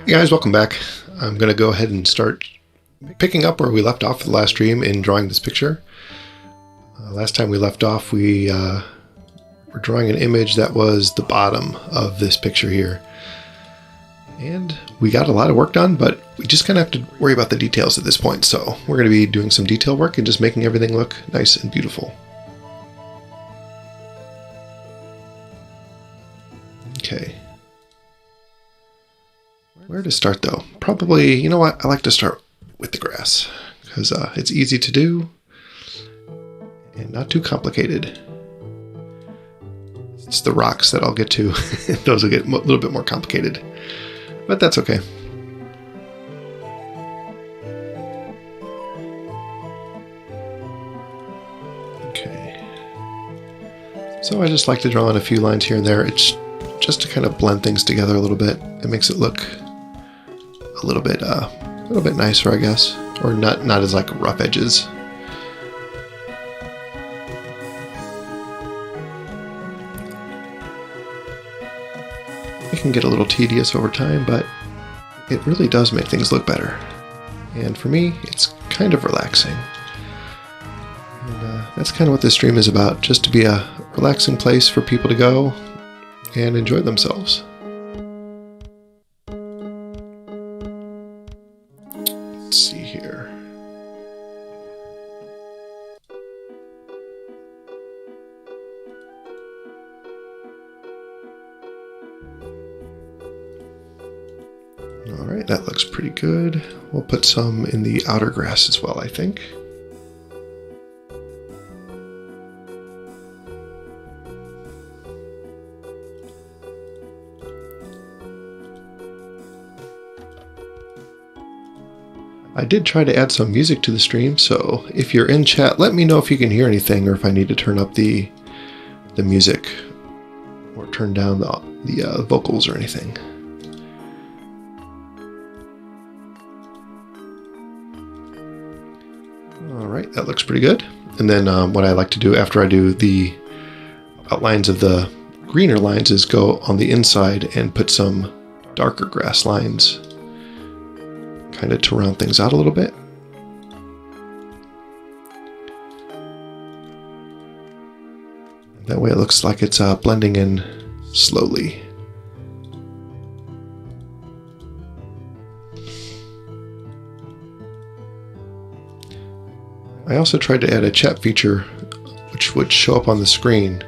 Hey guys, welcome back. I'm going to go ahead and start picking up where we left off the last stream in drawing this picture. Last time we left off, we were drawing an image that was the bottom of this picture here. And we got a lot of work done, but we just kind of have to worry about the details at this point. So we're going to be doing some detail work and just making everything look nice and beautiful. Okay. Where to start though? Probably, you know what? I like to start with the grass because it's easy to do and not too complicated. It's the rocks that I'll get to. Those will get a little bit more complicated, but that's okay. Okay. So I just like to draw in a few lines here and there. It's just to kind of blend things together a little bit. It makes it look a little bit nicer, I guess, or not as like rough edges. It can get a little tedious over time, but it really does make things look better. And for me, it's kind of relaxing. And that's kind of what this stream is about, just to be a relaxing place for people to go and enjoy themselves. Let's see here. All right, that looks pretty good. We'll put some in the outer grass as well, I think. I did try to add some music to the stream, so if you're in chat, let me know if you can hear anything or if I need to turn up the music or turn down the vocals or anything. All right, that looks pretty good. And then what I like to do after I do the outlines of the greener lines is go on the inside and put some darker grass lines, kind of to round things out a little bit. That way it looks like it's blending in slowly. I also tried to add a chat feature which would show up on the screen.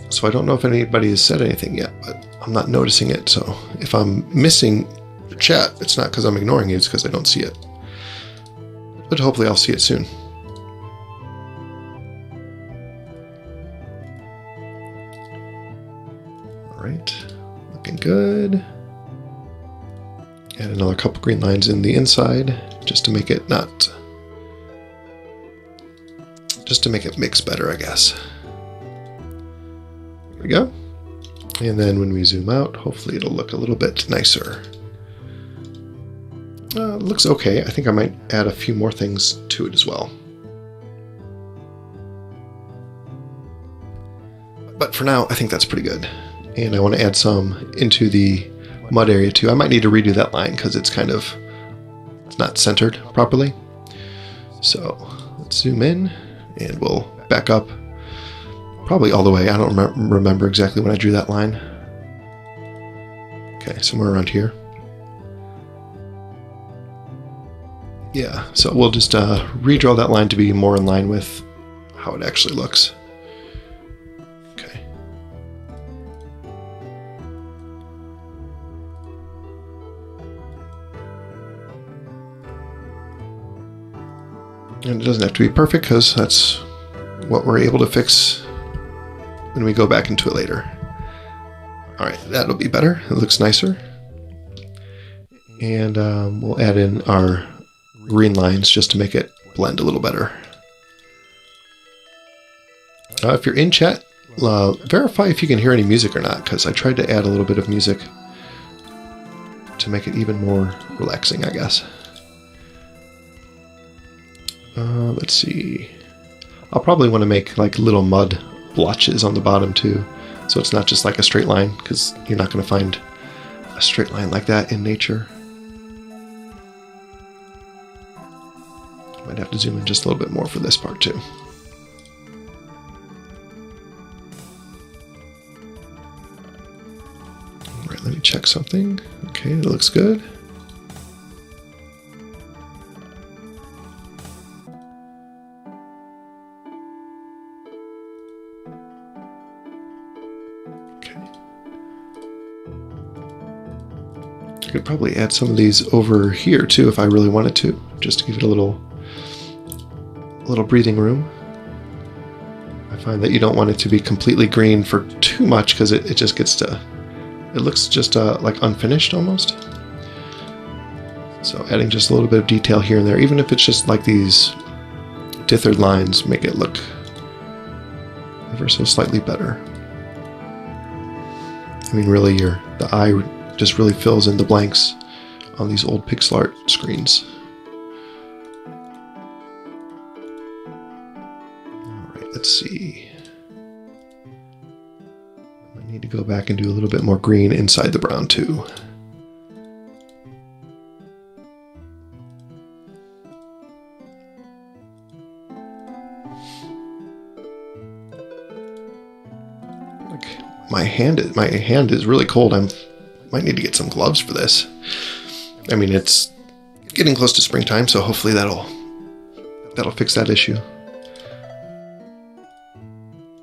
So I don't know if anybody has said anything yet, but I'm not noticing it. So if I'm missing chat, it's not because I'm ignoring you, it's because I don't see it. But hopefully I'll see it soon. All right, looking good. Add another couple green lines in the inside just to make it mix better, I guess. There we go. And then when we zoom out, hopefully it'll look a little bit nicer. It looks okay. I think I might add a few more things to it as well. But for now, I think that's pretty good. And I want to add some into the mud area too. I might need to redo that line because it's not centered properly. So let's zoom in and we'll back up probably all the way. I don't remember exactly when I drew that line. Okay, somewhere around here. Yeah, so we'll just redraw that line to be more in line with how it actually looks. Okay. And it doesn't have to be perfect because that's what we're able to fix when we go back into it later. All right, that'll be better. It looks nicer. And we'll add in our green lines just to make it blend a little better. If you're in chat, verify if you can hear any music or not, because I tried to add a little bit of music to make it even more relaxing, I guess. Let's see. I'll probably want to make like little mud blotches on the bottom too, so it's not just like a straight line, because you're not going to find a straight line like that in nature. Might have to zoom in just a little bit more for this part too. All right, let me check something. Okay, that looks good. I could probably add some of these over here too if I really wanted to, just to give it a little breathing room. I find that you don't want it to be completely green for too much because it just gets to, it looks just like unfinished almost. So adding just a little bit of detail here and there, even if it's just like these dithered lines, make it look ever so slightly better. I mean, really, the eye just really fills in the blanks on these old pixel art screens. Alright, let's see. I need to go back and do a little bit more green inside the brown too. My hand is really cold. Might need to get some gloves for this. I mean, it's getting close to springtime, so hopefully that'll fix that issue.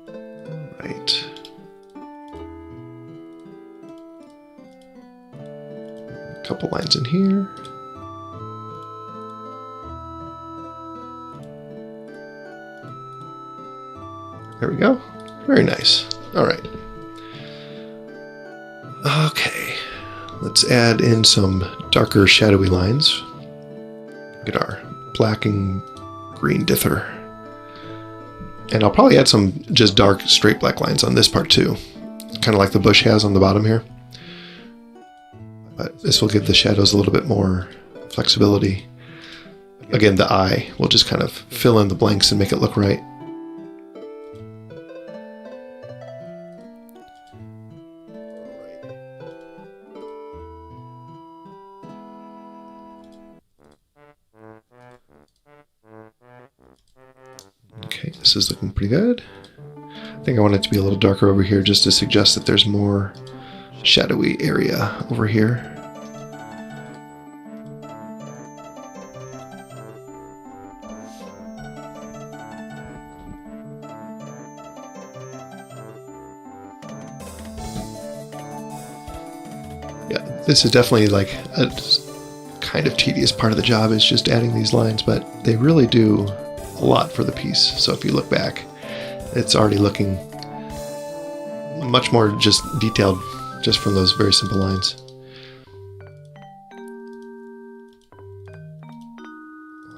All right. A couple lines in here. There we go. Very nice. All right. Okay, let's add in some darker shadowy lines. Get our black and green dither. And I'll probably add some just dark straight black lines on this part too. Kind of like the bush has on the bottom here. But this will give the shadows a little bit more flexibility. Again, the eye will just kind of fill in the blanks and make it look right. Okay, this is looking pretty good. I think I want it to be a little darker over here just to suggest that there's more shadowy area over here. Yeah, this is definitely like a kind of tedious part of the job, is just adding these lines, but they really do a lot for the piece. So if you look back, it's already looking much more just detailed just from those very simple lines.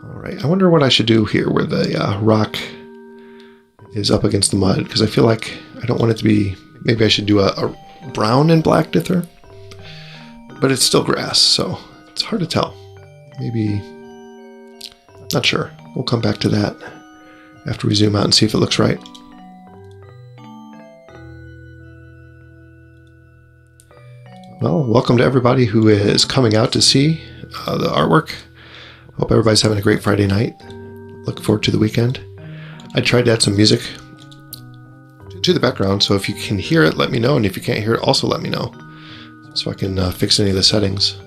All right, I wonder what I should do here where the rock is up against the mud, because I feel like I don't want it to be, maybe I should do a brown and black dither, but it's still grass, so it's hard to tell. Maybe, not sure. We'll come back to that after we zoom out and see if it looks right. Well, welcome to everybody who is coming out to see the artwork. Hope everybody's having a great Friday night. Looking forward to the weekend. I tried to add some music to the background, so if you can hear it, let me know, and if you can't hear it, also let me know, so I can fix any of the settings.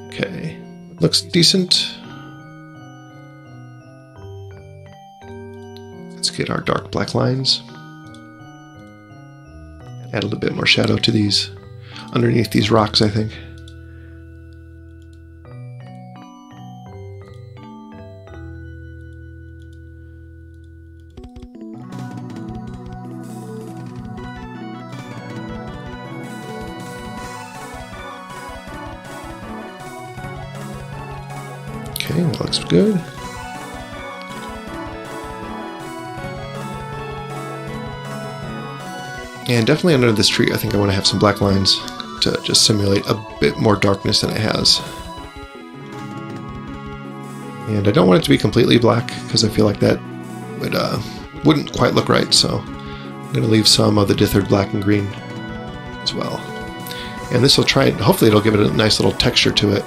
Okay, looks decent. Let's get our dark black lines. Add a little bit more shadow to these, underneath these rocks, I think. Okay, that looks good. And definitely under this tree, I think I want to have some black lines to just simulate a bit more darkness than it has. And I don't want it to be completely black, because I feel like that wouldn't quite look right, so I'm going to leave some of the dithered black and green as well. And this will try, hopefully it'll give it a nice little texture to it.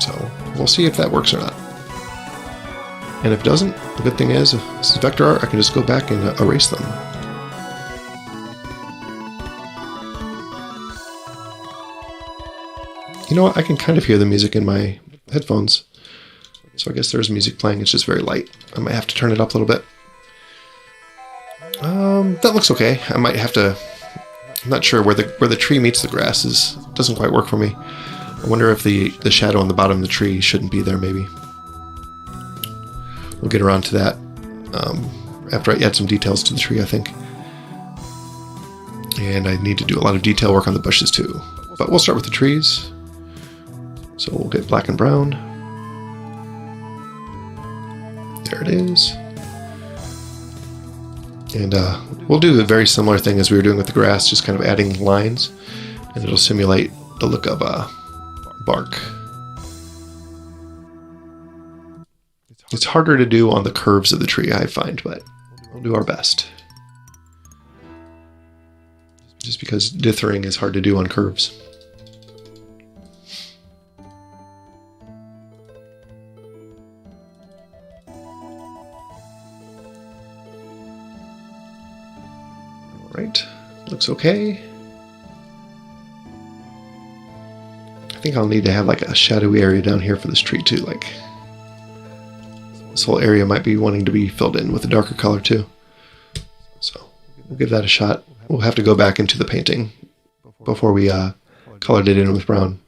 So we'll see if that works or not. And if it doesn't, the good thing is, this is vector art, I can just go back and erase them. You know what, I can kind of hear the music in my headphones. So I guess there's music playing, it's just very light. I might have to turn it up a little bit. That looks okay. I might have to, I'm not sure where the tree meets the grass doesn't quite work for me. I wonder if the shadow on the bottom of the tree shouldn't be there maybe. We'll get around to that after I add some details to the tree, I think. And I need to do a lot of detail work on the bushes too. But we'll start with the trees. So we'll get black and brown. There it is. And we'll do a very similar thing as we were doing with the grass, just kind of adding lines, and it'll simulate the look of bark. It's harder to do on the curves of the tree, I find, but we'll do our best. Just because dithering is hard to do on curves. Right, looks okay. I think I'll need to have like a shadowy area down here for this tree too. Like this whole area might be wanting to be filled in with a darker color too. So we'll give that a shot. We'll have to go back into the painting before we colored it in with brown.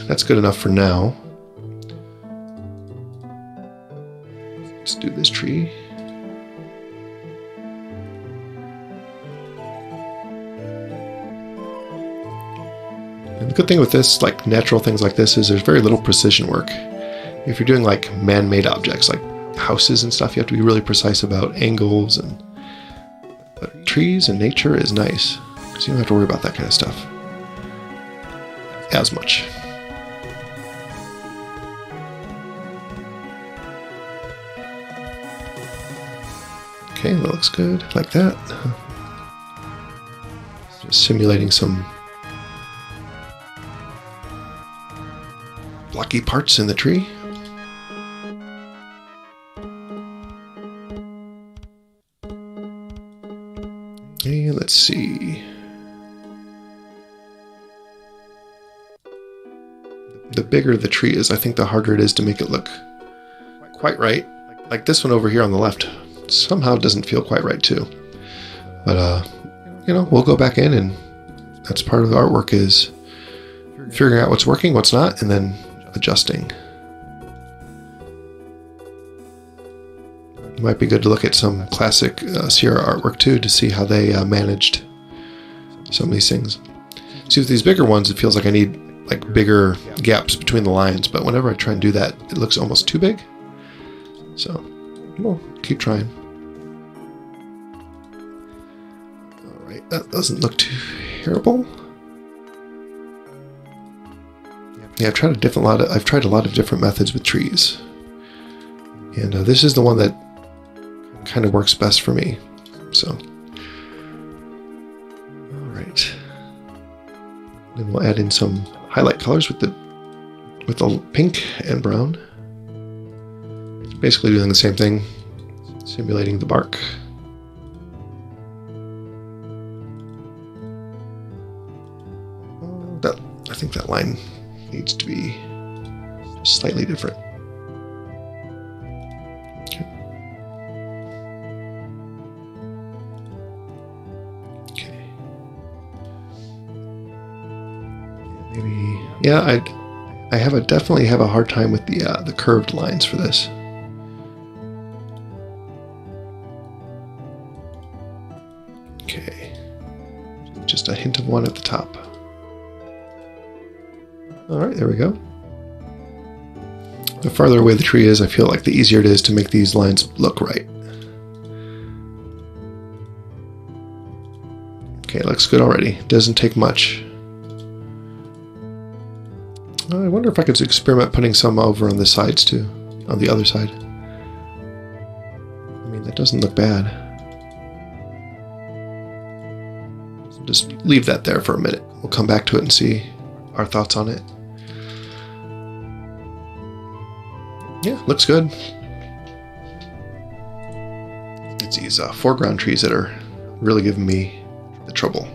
That's good enough for now. Let's do this tree. And the good thing with this, like natural things like this, is there's very little precision work. If you're doing like man-made objects, like houses and stuff, you have to be really precise about angles. But trees and nature is nice, because you don't have to worry about that kind of stuff as much. Okay, that looks good, like that. Just simulating some blocky parts in the tree. And let's see. The bigger the tree is, I think the harder it is to make it look quite right. Like this one over here on the left somehow doesn't feel quite right too. But you know, we'll go back in, and that's part of the artwork, is figuring out what's working, what's not, and then adjusting. It might be good to look at some classic Sierra artwork too, to see how they managed some of these things. See, with these bigger ones, it feels like I need like bigger gaps between the lines, but whenever I try and do that, it looks almost too big. So we'll keep trying. All right, that doesn't look too terrible. Yeah, I've tried a lot of different methods with trees, and this is the one that kind of works best for me. So, all right, then we'll add in some highlight colors with the pink and brown. Basically doing the same thing, simulating the bark. I think that line needs to be slightly different. Okay. Maybe, yeah, I definitely have a hard time with the curved lines for this. Okay, just a hint of one at the top. All right, there we go. The farther away the tree is, I feel like the easier it is to make these lines look right. Okay, looks good already. Doesn't take much. I wonder if I could experiment putting some over on the sides too, on the other side. I mean, that doesn't look bad. Just leave that there for a minute. We'll come back to it and see our thoughts on it. Yeah, looks good. It's these foreground trees that are really giving me the trouble.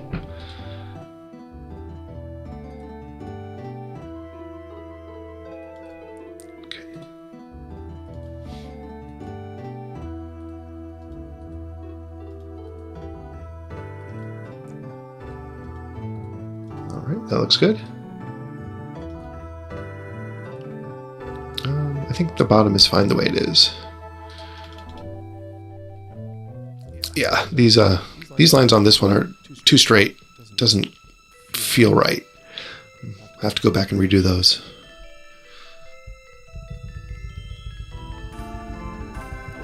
Okay. All right, that looks good. I think the bottom is fine the way it is. Yeah, these lines on this one are too straight. It doesn't feel right. I have to go back and redo those.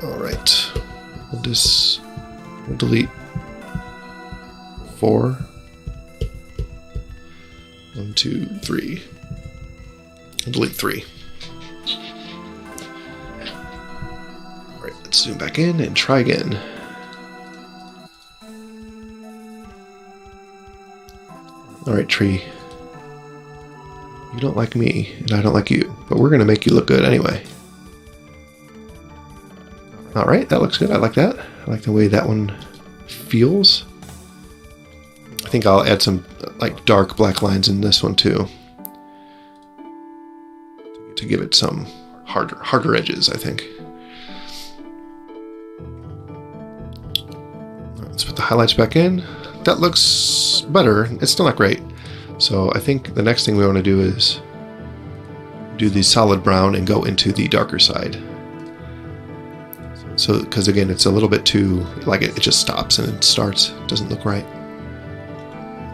All right, we'll delete 4. 1, 2, 3. We'll delete 3. All right, let's zoom back in and try again. Alright, tree. You don't like me, and I don't like you, but we're going to make you look good anyway. Alright, that looks good. I like that. I like the way that one feels. I think I'll add some like dark black lines in this one too, to give it some harder edges, I think. Let's put the highlights back in. That looks better. It's still not great. So I think the next thing we want to do is do the solid brown and go into the darker side. So, because again, it's a little bit too, like it just stops and it starts. It doesn't look right.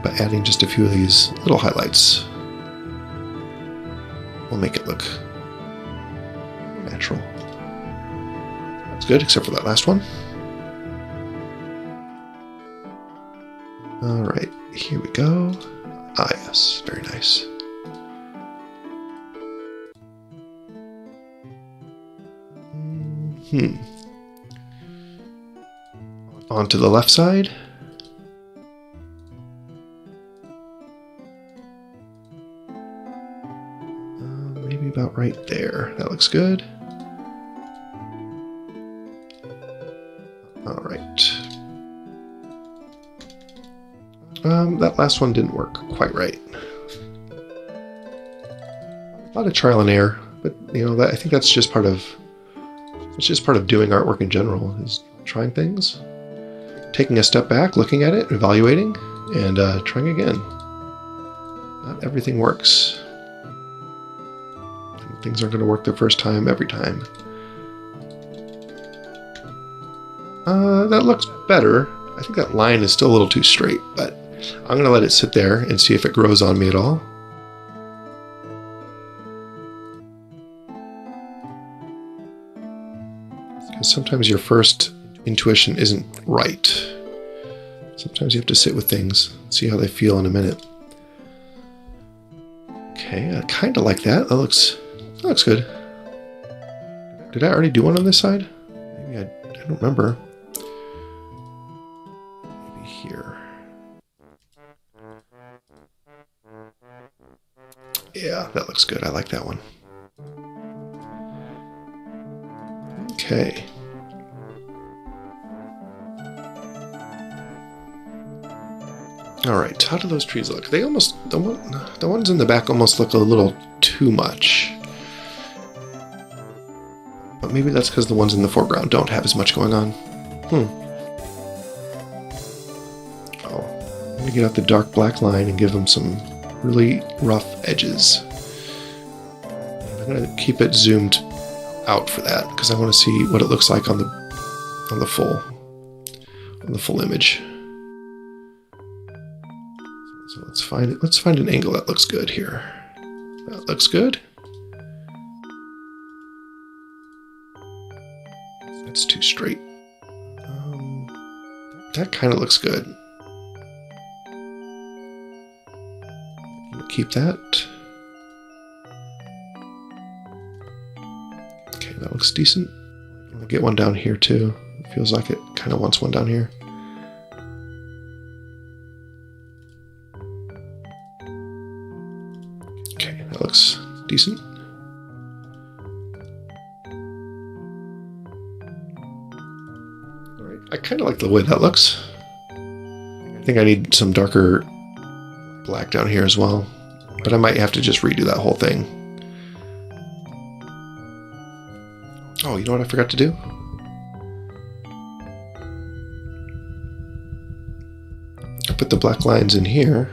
But adding just a few of these little highlights will make it look natural. That's good, except for that last one. All right, here we go. Ah, yes, very nice. On to the left side. Maybe about right there. That looks good. All right. That last one didn't work quite right. A lot of trial and error, but you know, I think that's just part of doing artwork in general, is trying things, taking a step back, looking at it, evaluating, and trying again. Not everything works. Things aren't going to work the first time every time. That looks better. I think that line is still a little too straight, but I'm going to let it sit there and see if it grows on me at all. Because sometimes your first intuition isn't right. Sometimes you have to sit with things, see how they feel in a minute. Okay, I kind of like that. That looks good. Did I already do one on this side? Maybe I don't remember. Maybe here. Yeah, that looks good. I like that one. Okay. All right, how do those trees look? They almost, the ones in the back almost look a little too much. But maybe that's because the ones in the foreground don't have as much going on. Oh, I'm going to get out the dark black line and give them some really rough edges. I'm going to keep it zoomed out for that because I want to see what it looks like on the full image. So let's find an angle that looks good here. That looks good. That's too straight. That kind of looks good. Keep that. Okay, that looks decent. I'll get one down here too. It feels like it kind of wants one down here. that looks decent. All right, I kind of like the way that looks. I think I need some darker black down here as well, but I might have to just redo that whole thing. Oh, you know what I forgot to do? I put the black lines in here,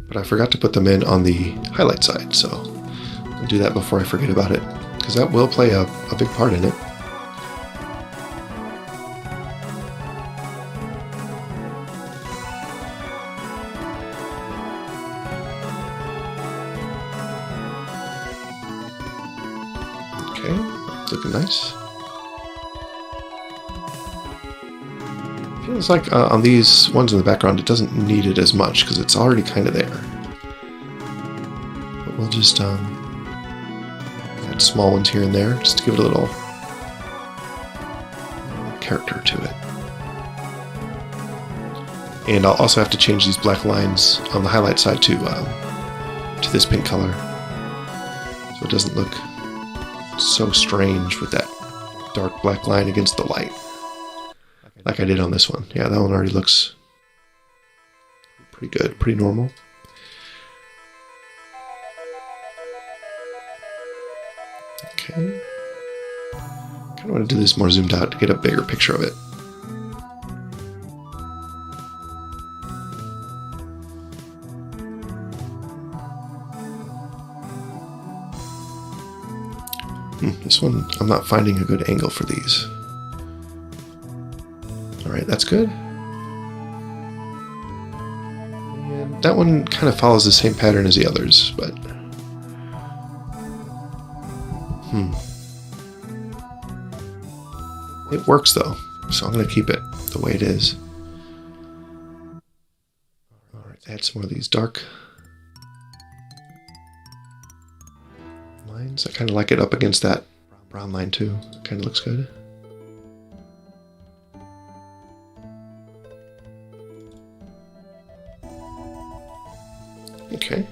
but I forgot to put them in on the highlight side, so I'll do that before I forget about it, because that will play a big part in it. Okay, looking nice. Feels like on these ones in the background it doesn't need it as much because it's already kind of there. But we'll just add small ones here and there just to give it a little character to it. And I'll also have to change these black lines on the highlight side to this pink color, so it doesn't look so strange with that dark black line against the light, like I did on this one. Yeah, that one already looks pretty good, pretty normal. Okay. Kind of want to do this more zoomed out to get a bigger picture of it. This one, I'm not finding a good angle for these. All right, that's good. And that one kind of follows the same pattern as the others, but it works though, so I'm going to keep it the way it is. All right, add some more of these dark lines. I kind of like it up against that brown line too. Kind of looks good. Okay.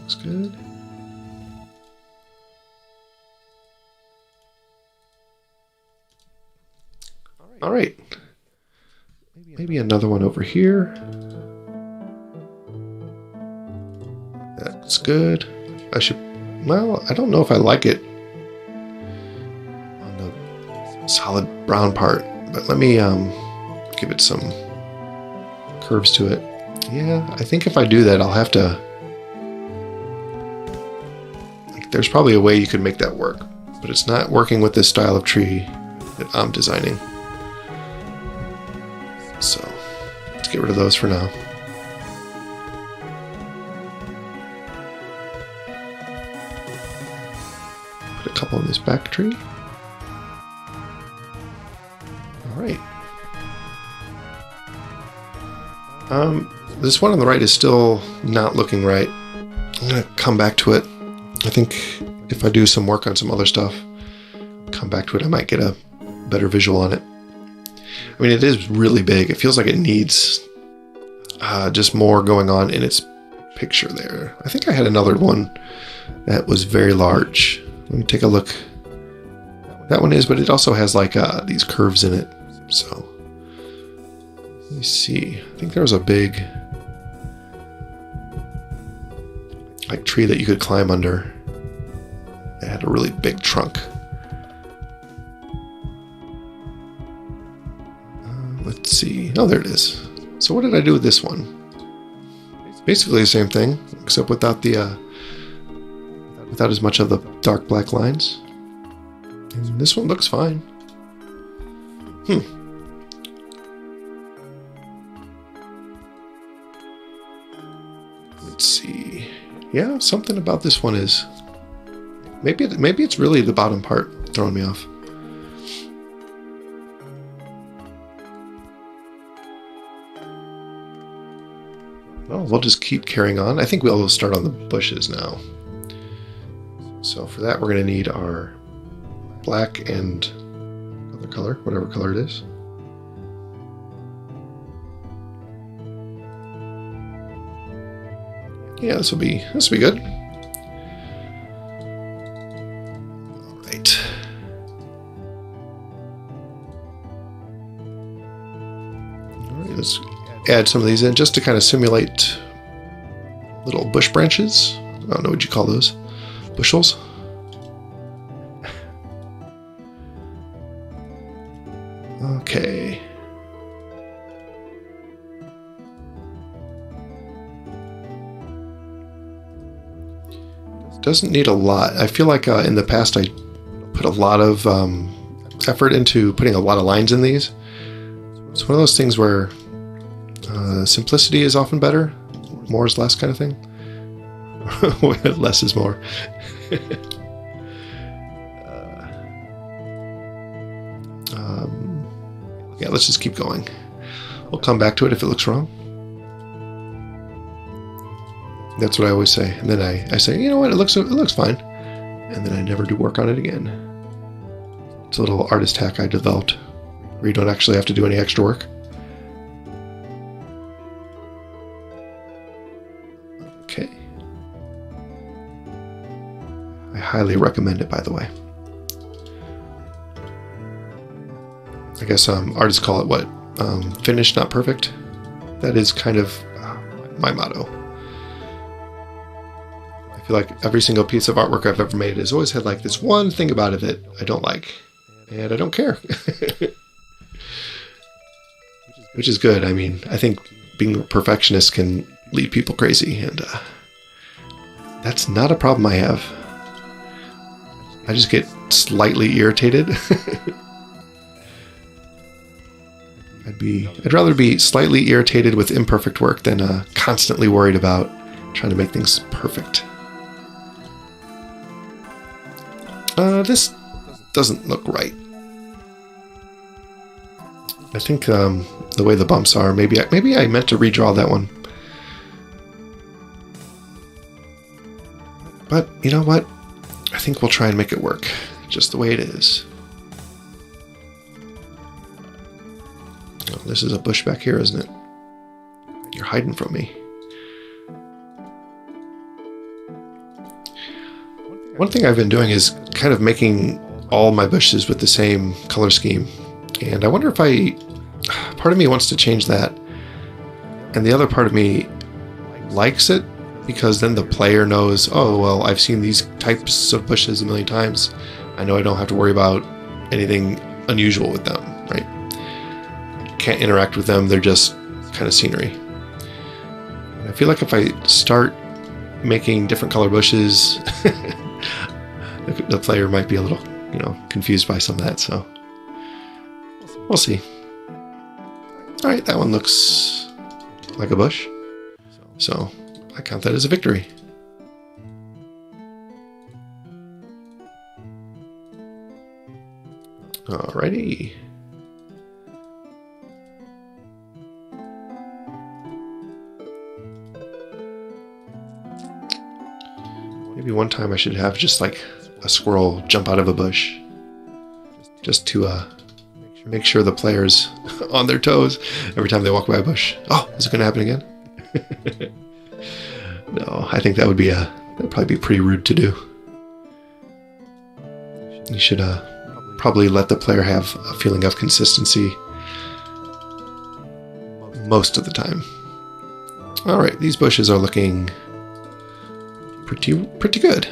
Looks good. All right. Maybe another one over here. That's good. I should, well, I don't know if I like it on the solid brown part, but let me give it some curves to it. Yeah, I think if I do that, I'll have to, like, there's probably a way you could make that work, but it's not working with this style of tree that I'm designing. So let's get rid of those for now. Put a couple in this back tree. All right. This one on the right is still not looking right. I'm gonna come back to it. I think if I do some work on some other stuff, come back to it, I might get a better visual on it. I mean, it is really big. It feels like it needs just more going on in its picture there. I think I had another one that was very large. Let me take a look. That one is, but it also has like these curves in it. So let me see. I think there was a big like tree that you could climb under. It had a really big trunk. Let's see. Oh, there it is. So what did I do with this one? Basically the same thing, except without the without as much of the dark black lines. And this one looks fine. Let's see. Yeah, something about this one is maybe it's really the bottom part throwing me off. Well, we'll just keep carrying on. I think we'll start on the bushes now. So for that, we're going to need our black and other color, whatever color it is. Yeah, this will be good. All right. All right, let's add some of these in just to kind of simulate little bush branches. I don't know what you call those. Bushels. Okay. Doesn't need a lot. I feel like in the past I put a lot of effort into putting a lot of lines in these. It's one of those things where simplicity is often better. More is less kind of thing. Less is more. Yeah, let's just keep going. We'll come back to it if it looks wrong. That's what I always say. And then I say, you know what, it looks fine. And then I never do work on it again. It's a little artist hack I developed where you don't actually have to do any extra work. Okay. I highly recommend it, by the way. I guess artists call it what? Finished, not perfect. That is kind of my motto. I feel like every single piece of artwork I've ever made has always had like this one thing about it that I don't like. And I don't care. Which is good. I mean, I think being a perfectionist can lead people crazy. And that's not a problem I have. I just get slightly irritated. I'd rather be slightly irritated with imperfect work than constantly worried about trying to make things perfect. This doesn't look right. I think the way the bumps are, maybe I meant to redraw that one. But you know what? I think we'll try and make it work just the way it is. Oh, this is a bush back here, isn't it? You're hiding from me. One thing I've been doing is kind of making all my bushes with the same color scheme. And I wonder if part of me wants to change that. And the other part of me likes it because then the player knows, oh, well, I've seen these types of bushes a million times. I know I don't have to worry about anything unusual with them, right? Can't interact with them, they're just kind of scenery. And I feel like if I start making different color bushes, the player might be a little, confused by some of that, so we'll see. Alright, that one looks like a bush, so I count that as a victory. Alrighty. Maybe one time I should have just like a squirrel jump out of a bush just to make sure the player's on their toes every time they walk by a bush. Oh, is it going to happen again? No, I think that'd probably be pretty rude to do. You should probably let the player have a feeling of consistency most of the time. All right, these bushes are looking pretty good.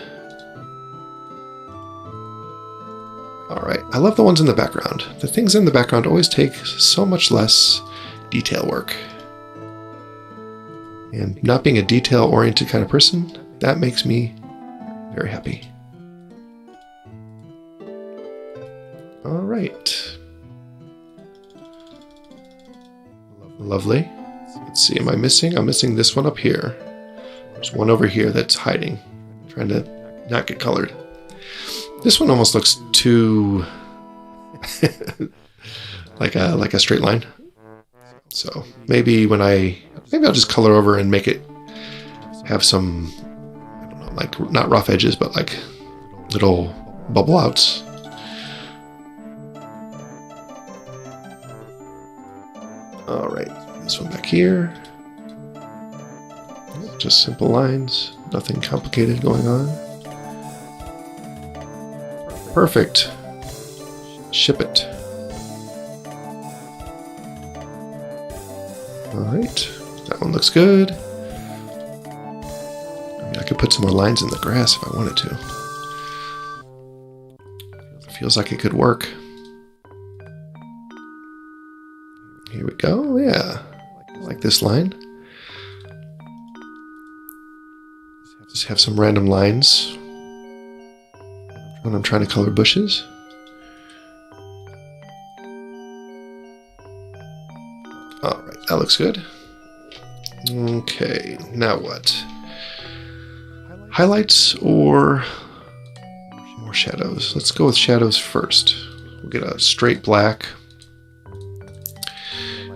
Alright, I love the ones in the background. The things in the background always take so much less detail work. And not being a detail-oriented kind of person, that makes me very happy. Alright. Lovely. Let's see, am I missing? I'm missing this one up here. There's one over here that's hiding, trying to not get colored. This one almost looks too like a straight line. So maybe I'll just color over and make it have some, I don't know, like not rough edges, but like little bubble outs. All right, this one back here. Just simple lines, nothing complicated going on. Perfect. Ship it. Alright, that one looks good. I mean, I could put some more lines in the grass if I wanted to. Feels like it could work. Here we go, yeah. I like this line. Just have some random lines when I'm trying to color bushes. Alright, that looks good. Okay, now what? Highlights or more shadows? Let's go with shadows first. We'll get a straight black.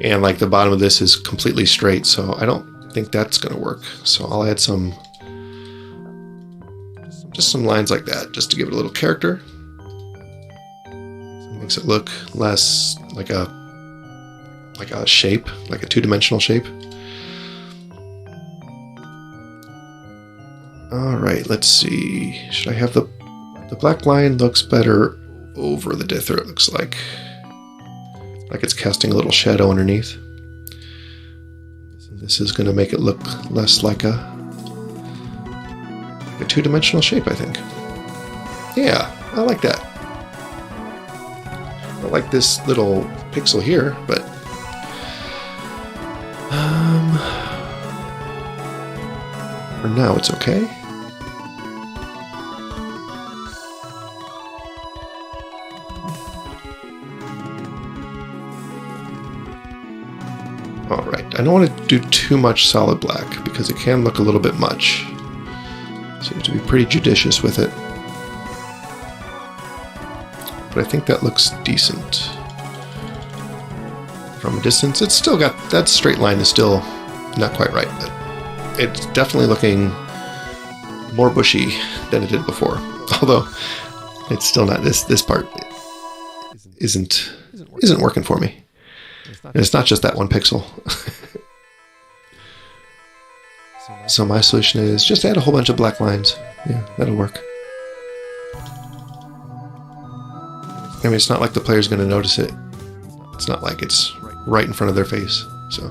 And like the bottom of this is completely straight, so I don't think that's going to work. So I'll add just some lines like that, just to give it a little character. It makes it look less like a shape, like a two-dimensional shape. All right, let's see. Should I have the black line looks better over the dither, it looks like it's casting a little shadow underneath. This is going to make it look less like a two-dimensional shape, I think. Yeah, I like that. I like this little pixel here, but for now it's okay. Alright, I don't want to do too much solid black because it can look a little bit much. So you have to be pretty judicious with it. But I think that looks decent. From a distance, it's still got, that straight line is still not quite right, but it's definitely looking more bushy than it did before. Although, it's still not, this part isn't working for me. And it's not just that one pixel. So my solution is just add a whole bunch of black lines. Yeah, that'll work. I mean, it's not like the player's going to notice it. It's not like it's right in front of their face. So,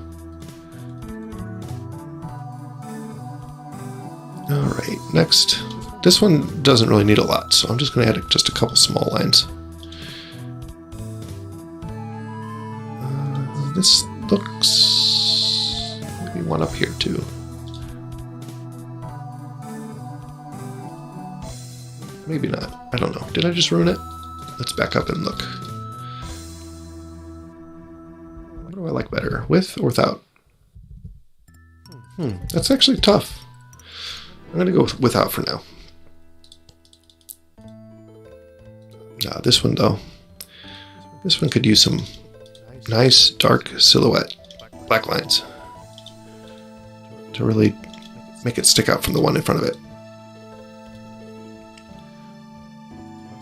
all right, next. This one doesn't really need a lot, so I'm just going to add just a couple small lines. This looks maybe one up here too. Maybe not. I don't know. Did I just ruin it? Let's back up and look. What do I like better, with or without? That's actually tough. I'm going to go with without for now. This one though. This one could use some nice dark silhouette black lines to really make it stick out from the one in front of it.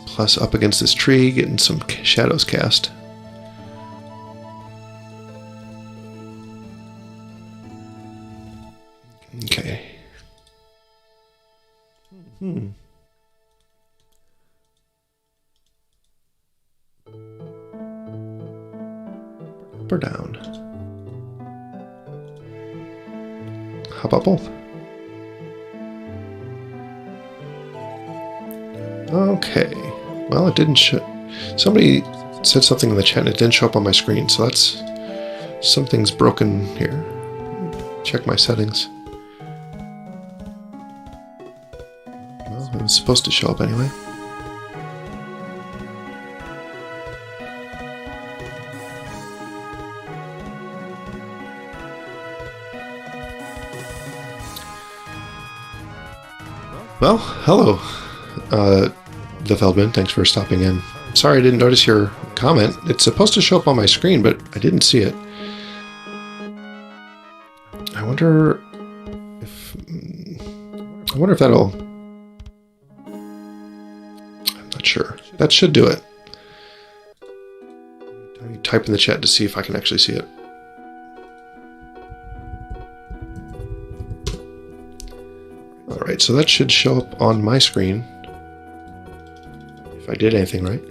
Plus up against this tree, getting some shadows cast. Okay. Up or down? How about both? Okay. Well, it didn't show. Somebody said something in the chat and it didn't show up on my screen, so that's something's broken here. Check my settings. Well, it was supposed to show up anyway. Well, hello, the Feldman. Thanks for stopping in. Sorry I didn't notice your comment. It's supposed to show up on my screen, but I didn't see it. wonder if that'll. I'm not sure. That should do it. Let me type in the chat to see if I can actually see it. All right, so that should show up on my screen if I did anything right.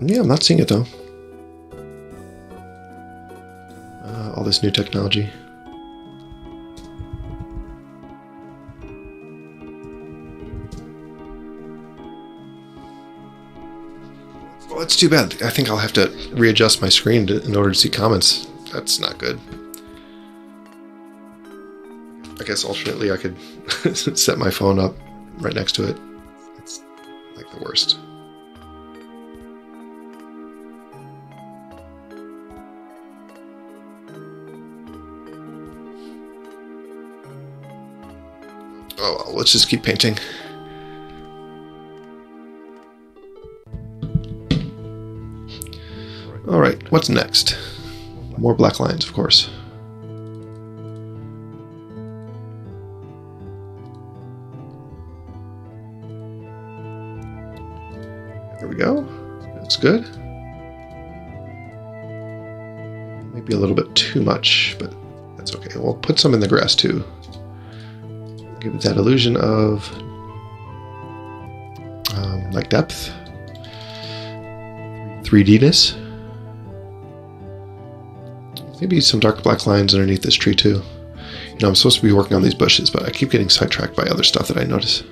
Yeah, I'm not seeing it though. All this new technology. Well, that's too bad. I think I'll have to readjust my screen in order to see comments. That's not good. I guess alternately I could set my phone up right next to it. It's like the worst. Oh well, let's just keep painting. All right, what's next? More black lines, of course. There we go. That's good. Maybe a little bit too much, but that's okay. We'll put some in the grass too. Give it that illusion of like depth, 3D-ness. Maybe some dark black lines underneath this tree too. You know, I'm supposed to be working on these bushes, but I keep getting sidetracked by other stuff that I notice.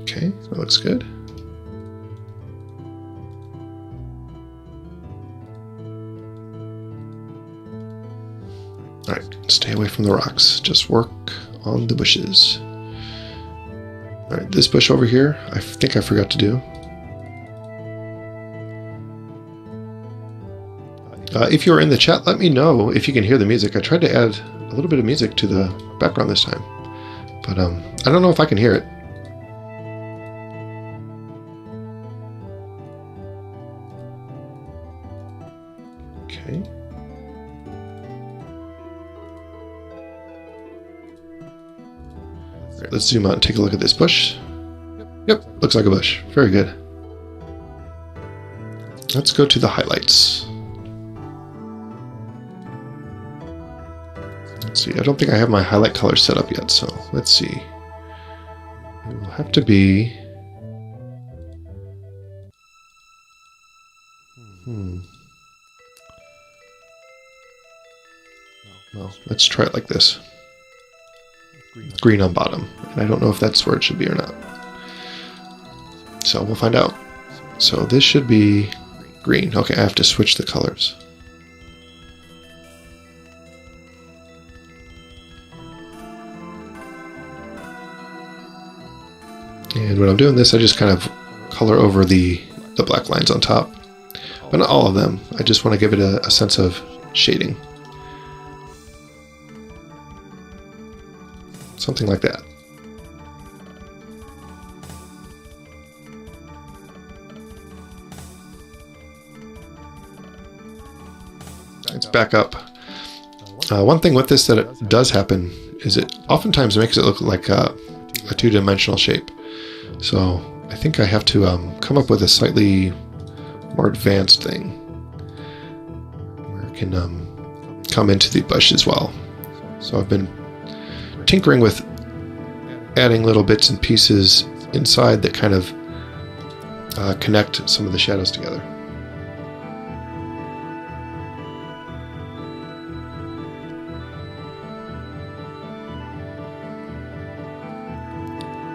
Okay, that looks good. All right, stay away from the rocks. Just work on the bushes. All right, this bush over here, I think I forgot to do. If you're in the chat, let me know if you can hear the music. I tried to add a little bit of music to the background this time, but I don't know if I can hear it. Okay. All right, let's zoom out and take a look at this bush. Yep, looks like a bush. Very good. Let's go to the highlights. Let's see, I don't think I have my highlight color set up yet, so let's see. It will have to be... Well, let's try it like this. Green on bottom. And I don't know if that's where it should be or not. So we'll find out. So this should be green. Okay, I have to switch the colors. And when I'm doing this, I just kind of color over the black lines on top. But not all of them. I just want to give it a sense of shading. Something like that. Let's back up. One thing with this that it does happen is it oftentimes makes it look like a two-dimensional shape. So I think I have to come up with a slightly more advanced thing where it can come into the bush as well. So I've been tinkering with adding little bits and pieces inside that kind of connect some of the shadows together.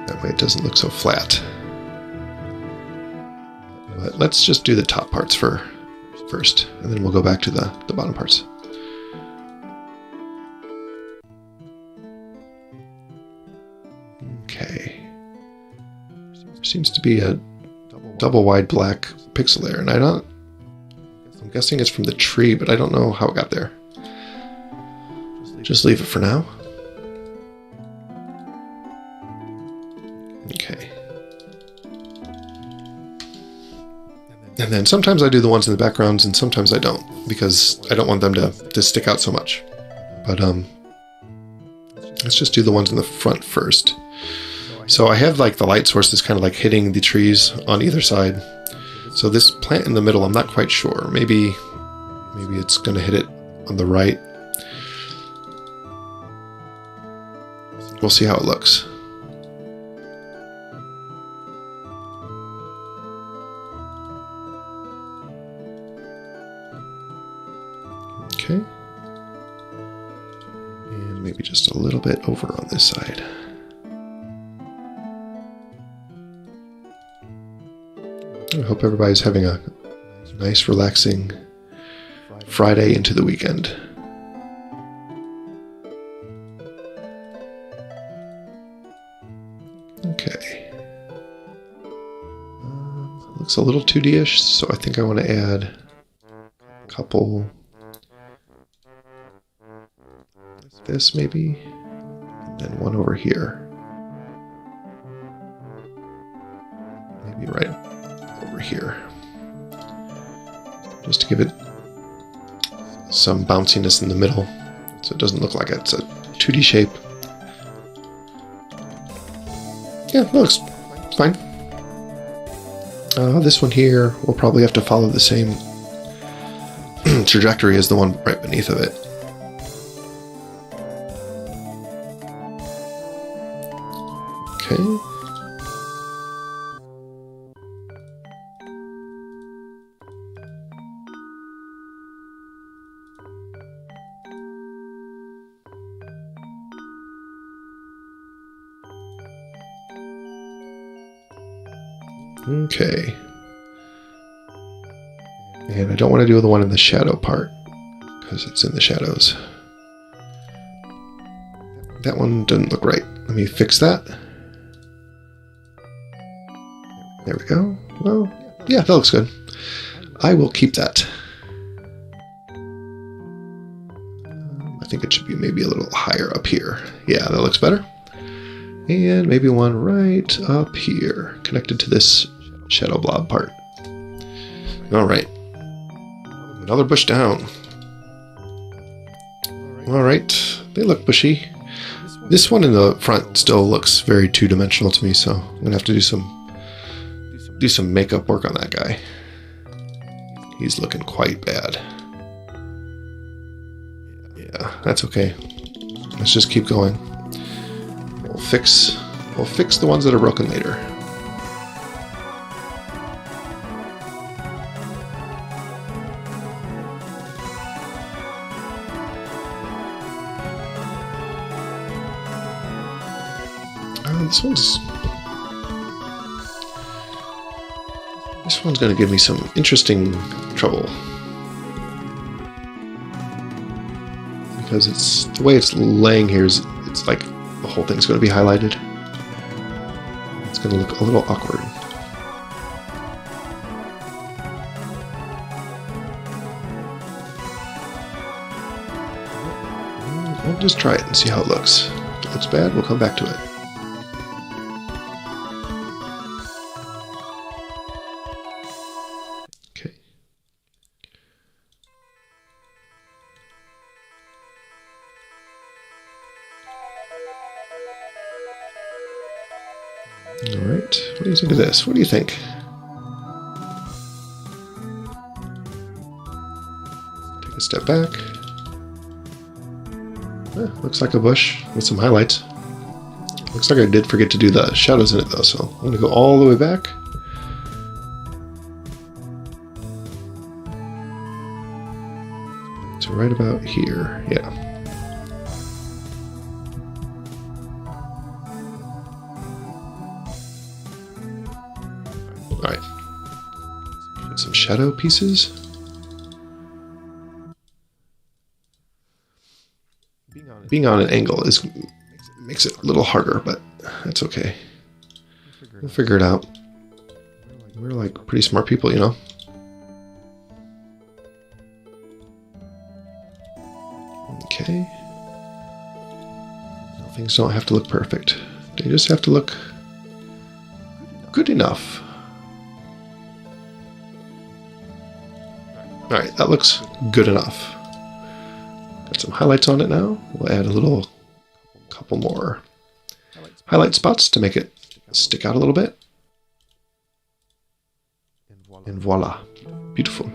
That way it doesn't look so flat. But let's just do the top parts first, and then we'll go back to the bottom parts. Okay. There seems to be a double wide black pixel there, and I'm guessing it's from the tree, but I don't know how it got there. Just leave it for now. Okay. And then sometimes I do the ones in the backgrounds and sometimes I don't, because I don't want them to stick out so much. But let's just do the ones in the front first. So I have like the light sources kind of like hitting the trees on either side. So this plant in the middle, I'm not quite sure. Maybe it's going to hit it on the right. We'll see how it looks. Okay. And maybe just a little bit over on this side. I hope everybody's having a nice, relaxing Friday into the weekend. Okay. Looks a little 2D-ish, so I think I want to add a couple. This maybe, and then one over here. Maybe right over here. Just to give it some bounciness in the middle, so it doesn't look like it's a 2D shape. Yeah, it looks fine. This one here will probably have to follow the same trajectory as the one right beneath of it. Okay. Okay. And I don't want to do the one in the shadow part because it's in the shadows. That one doesn't look right. Let me fix that. There we go. Well, yeah, that looks good. I will keep that. I think it should be maybe a little higher up here. Yeah, that looks better. And maybe one right up here, connected to this shadow blob part. All right. Another bush down. All right. They look bushy. This one in the front still looks very two-dimensional to me, so I'm going to have to do some makeup work on that guy. He's looking quite bad. Yeah, that's okay. Let's just keep going. We'll fix the ones that are broken later. This one's going to give me some interesting trouble. Because it's the way it's laying here is it's like the whole thing's going to be highlighted. It's going to look a little awkward. We'll just try it and see how it looks. If it looks bad, we'll come back to it. Okay. All right. What do you think of this? What do you think? Take a step back. Looks like a bush with some highlights. Looks like I did forget to do the shadows in it though, so I'm going to go all the way back. To right about here, yeah. Alright. Get some shadow pieces. Being on an angle makes it a little harder, but that's okay. We'll figure it out. We're like pretty smart people, you know? Okay. Things don't have to look perfect. They just have to look good enough. All right, that looks good enough. Got some highlights on it now. We'll add a couple more highlight spots to make it stick out a little bit. And voila, beautiful.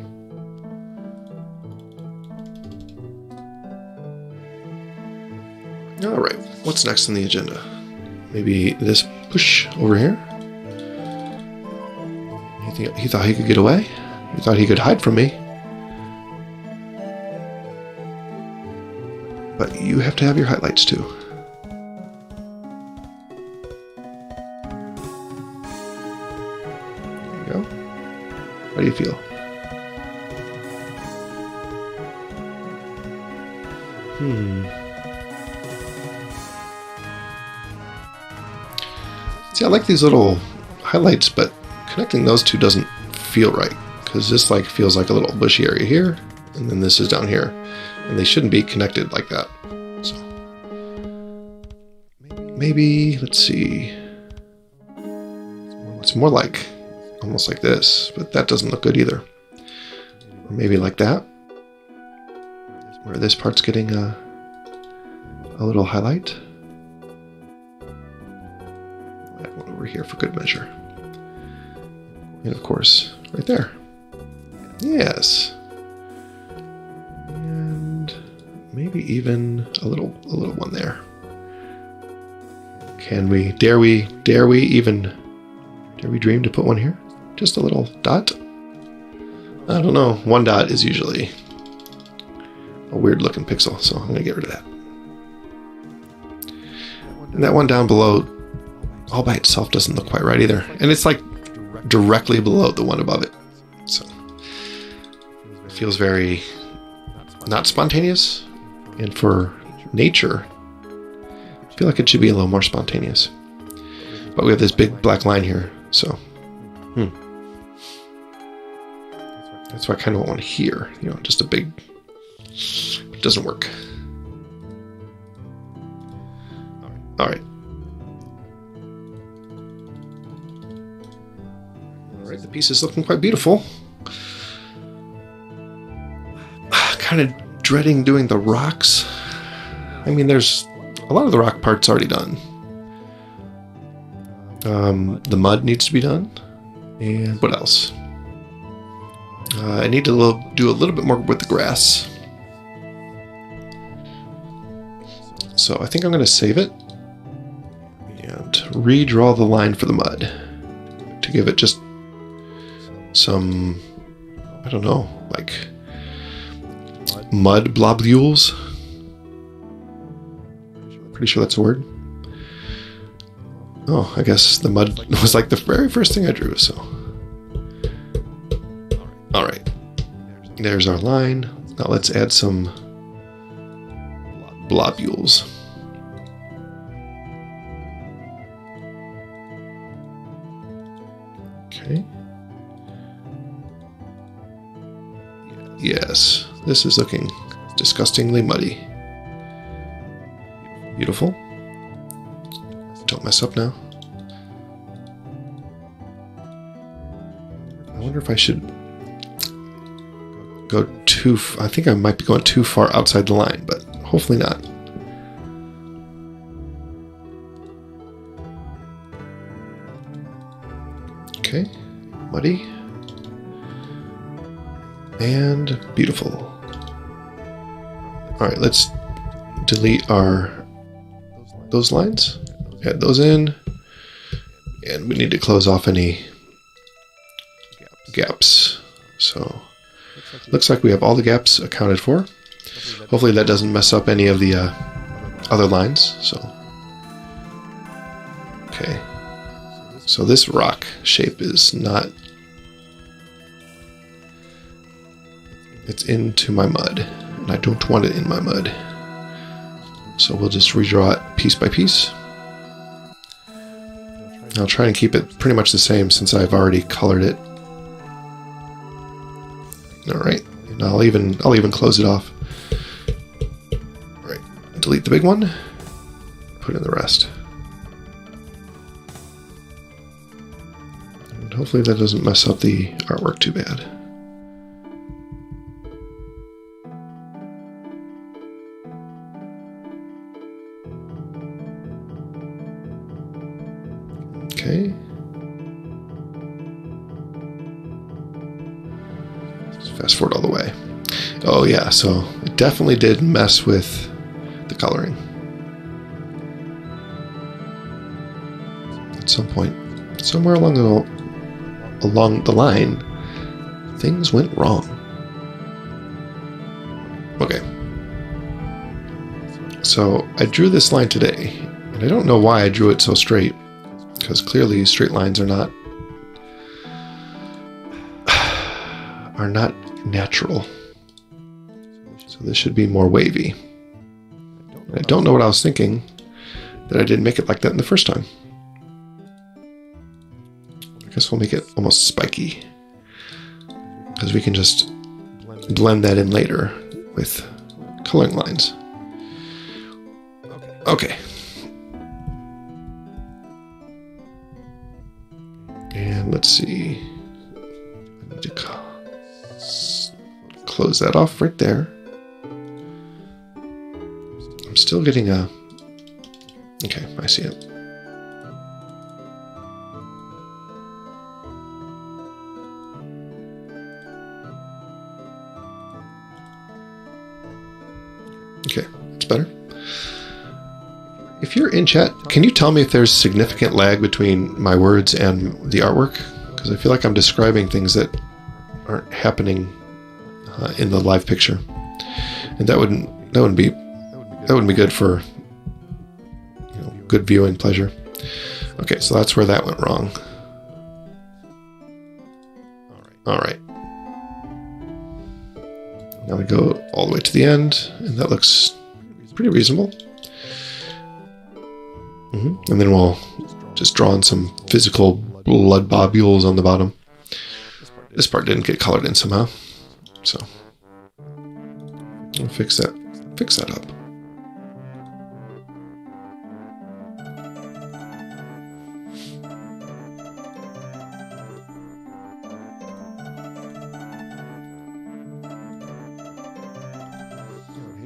All right, what's next on the agenda? Maybe this push over here. He thought he could get away. He thought he could hide from me. But you have to have your highlights too. There you go. How do you feel? See, I like these little highlights, but connecting those two doesn't feel right, because this like feels like a little bushy area here, and then this is down here, and they shouldn't be connected like that. So maybe let's see. It's more like almost like this, but that doesn't look good either. Or maybe like that, where this part's getting a little highlight. Add one over here for good measure. And of course, right there. Yes. And maybe even a little one there. Can we, dare we dream to put one here? Just a little dot? I don't know. One dot is usually a weird looking pixel, so I'm gonna get rid of that. And that one down below, all by itself, doesn't look quite right either. And it's like directly below the one above it. So it feels very not spontaneous. And for nature, I feel like it should be a little more spontaneous. But we have this big black line here, so that's why I kind of want one here. You know, just a big. It doesn't work. All right. The piece is looking quite beautiful. Kind of dreading doing the rocks. I mean, there's a lot of the rock parts already done. The mud needs to be done. And what else? I need to do a little bit more with the grass. So I think I'm going to save it and redraw the line for the mud to give it just some, I don't know, like mud blobules. Pretty sure that's a word. Oh, I guess the mud was like the very first thing I drew, so. All right, there's our line. Now let's add some blobules. Okay. Yes, this is looking disgustingly muddy. Beautiful. Don't mess up now. I wonder if I should go too... I think I might be going too far outside the line, but hopefully not. Okay, muddy. And beautiful. All right, let's delete those lines. Add those in. And we need to close off any gaps. So looks like we have all the gaps accounted for. Hopefully that doesn't mess up any of the other lines. So okay. So this rock shape is not... It's into my mud, and I don't want it in my mud. So we'll just redraw it piece by piece. I'll try and keep it pretty much the same since I've already colored it. Alright, and I'll even close it off. Alright, delete the big one, put in the rest. hopefully that doesn't mess up the artwork too bad. Okay. Let's fast forward all the way. Oh yeah, so it definitely did mess with the coloring. At some point, somewhere along the line, things went wrong. Okay. So I drew this line today, and I don't know why I drew it so straight, because clearly straight lines are not natural. So this should be more wavy. And I don't know what I was thinking that I didn't make it like that in the first time. I guess we'll make it almost spiky, because we can just blend that in later with coloring lines. Okay. And let's see. I need to close that off right there. I'm still getting a... Okay, I see it. Okay, it's better. If you're in chat, can you tell me if there's significant lag between my words and the artwork? Because I feel like I'm describing things that aren't happening in the live picture, and that wouldn't be good for good viewing pleasure. Okay, so that's where that went wrong. All right. Now we go all the way to the end, and that looks pretty reasonable. And then we'll just draw in some physical blood globules on the bottom. This part didn't get colored in somehow, so we'll fix that up.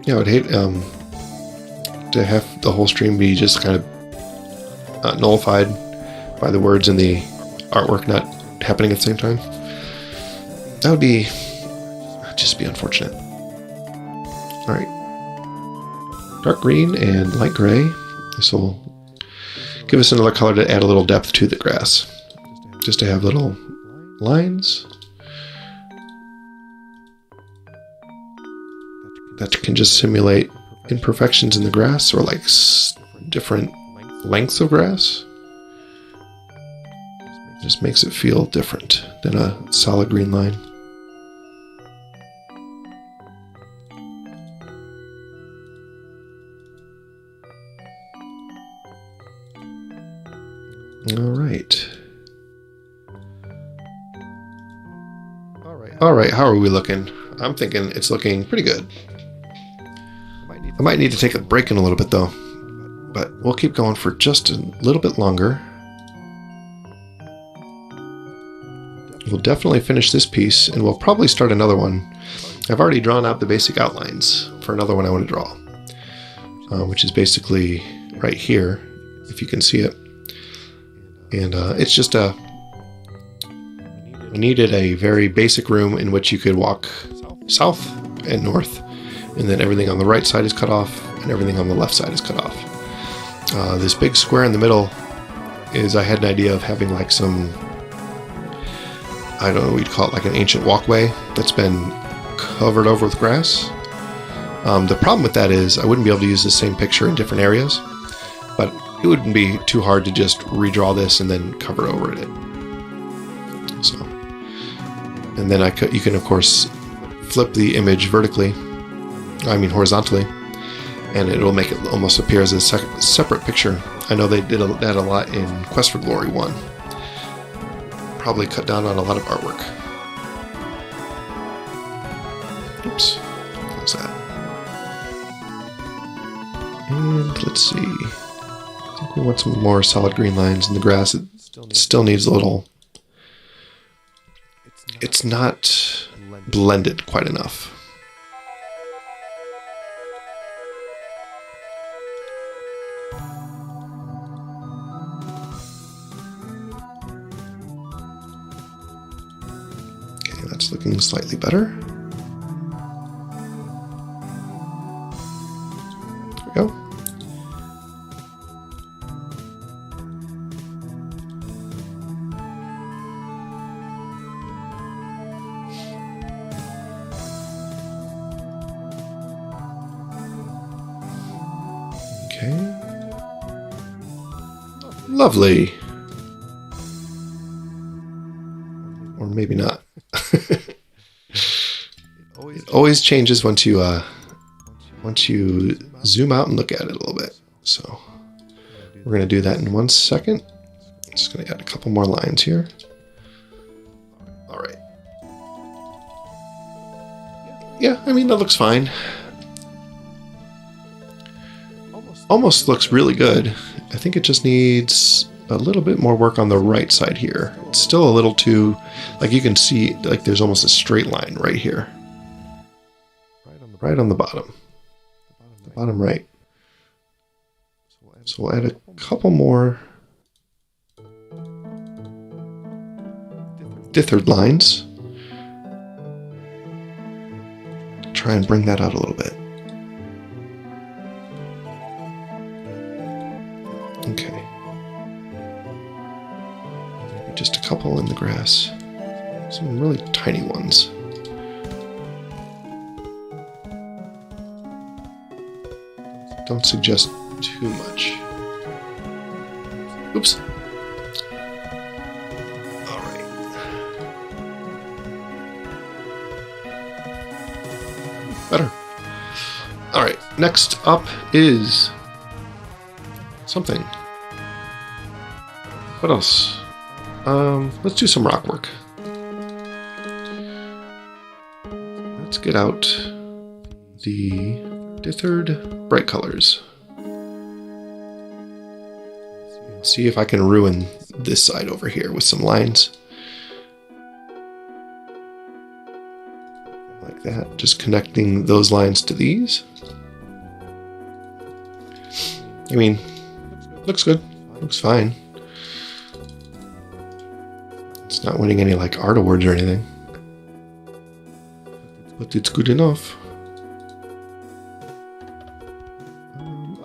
Yeah, I would hate to have the whole stream be just kind of nullified by the words and the artwork not happening at the same time. That would just be unfortunate. All right, dark green and light gray. This will give us another color to add a little depth to the grass, just to have little lines that can just simulate imperfections in the grass, or like different lengths of grass. Just makes it feel different than a solid green line. All right, how are we looking? I'm thinking it's looking pretty good. I might need to take a break in a little bit though, but we'll keep going for just a little bit longer. We'll definitely finish this piece, and we'll probably start another one. I've already drawn out the basic outlines for another one I want to draw, which is basically right here, if you can see it. And it's just we needed a very basic room in which you could walk south and north, and then everything on the right side is cut off, and everything on the left side is cut off. This big square in the middle is, I had an idea of having like some, I don't know what you'd call it, like an ancient walkway that's been covered over with grass. The problem with that is I wouldn't be able to use the same picture in different areas, but it wouldn't be too hard to just redraw this and then cover over it. So, and then you can of course flip the image horizontally, and it will make it almost appear as a separate picture. I know they did that a lot in Quest for Glory 1. Probably cut down on a lot of artwork. Oops, close that. And let's see. I think we want some more solid green lines in the grass. It still needs a little it's not blended quite enough. Okay, that's looking slightly better. There we go. Okay. Lovely. Or maybe not. It always changes once you zoom out and look at it a little bit. So we're going to do that in 1 second. I'm just going to add a couple more lines here. All right. Yeah, I mean, that looks fine. Almost looks really good. I think it just needs a little bit more work on the right side here. It's still a little too, like you can see, like there's almost a straight line right here. Right on the bottom. The bottom right. So we'll add a couple more dithered lines. Try and bring that out a little bit. Okay. Maybe just a couple in the grass. Some really tiny ones. Don't suggest too much. Oops. All right. Better. All right. Next up is something. What else? Let's do some rock work. Let's get out the dithered bright colors. See if I can ruin this side over here with some lines. Like that, just connecting those lines to these. I mean, looks good, looks fine. It's not winning any like art awards or anything, but it's good enough.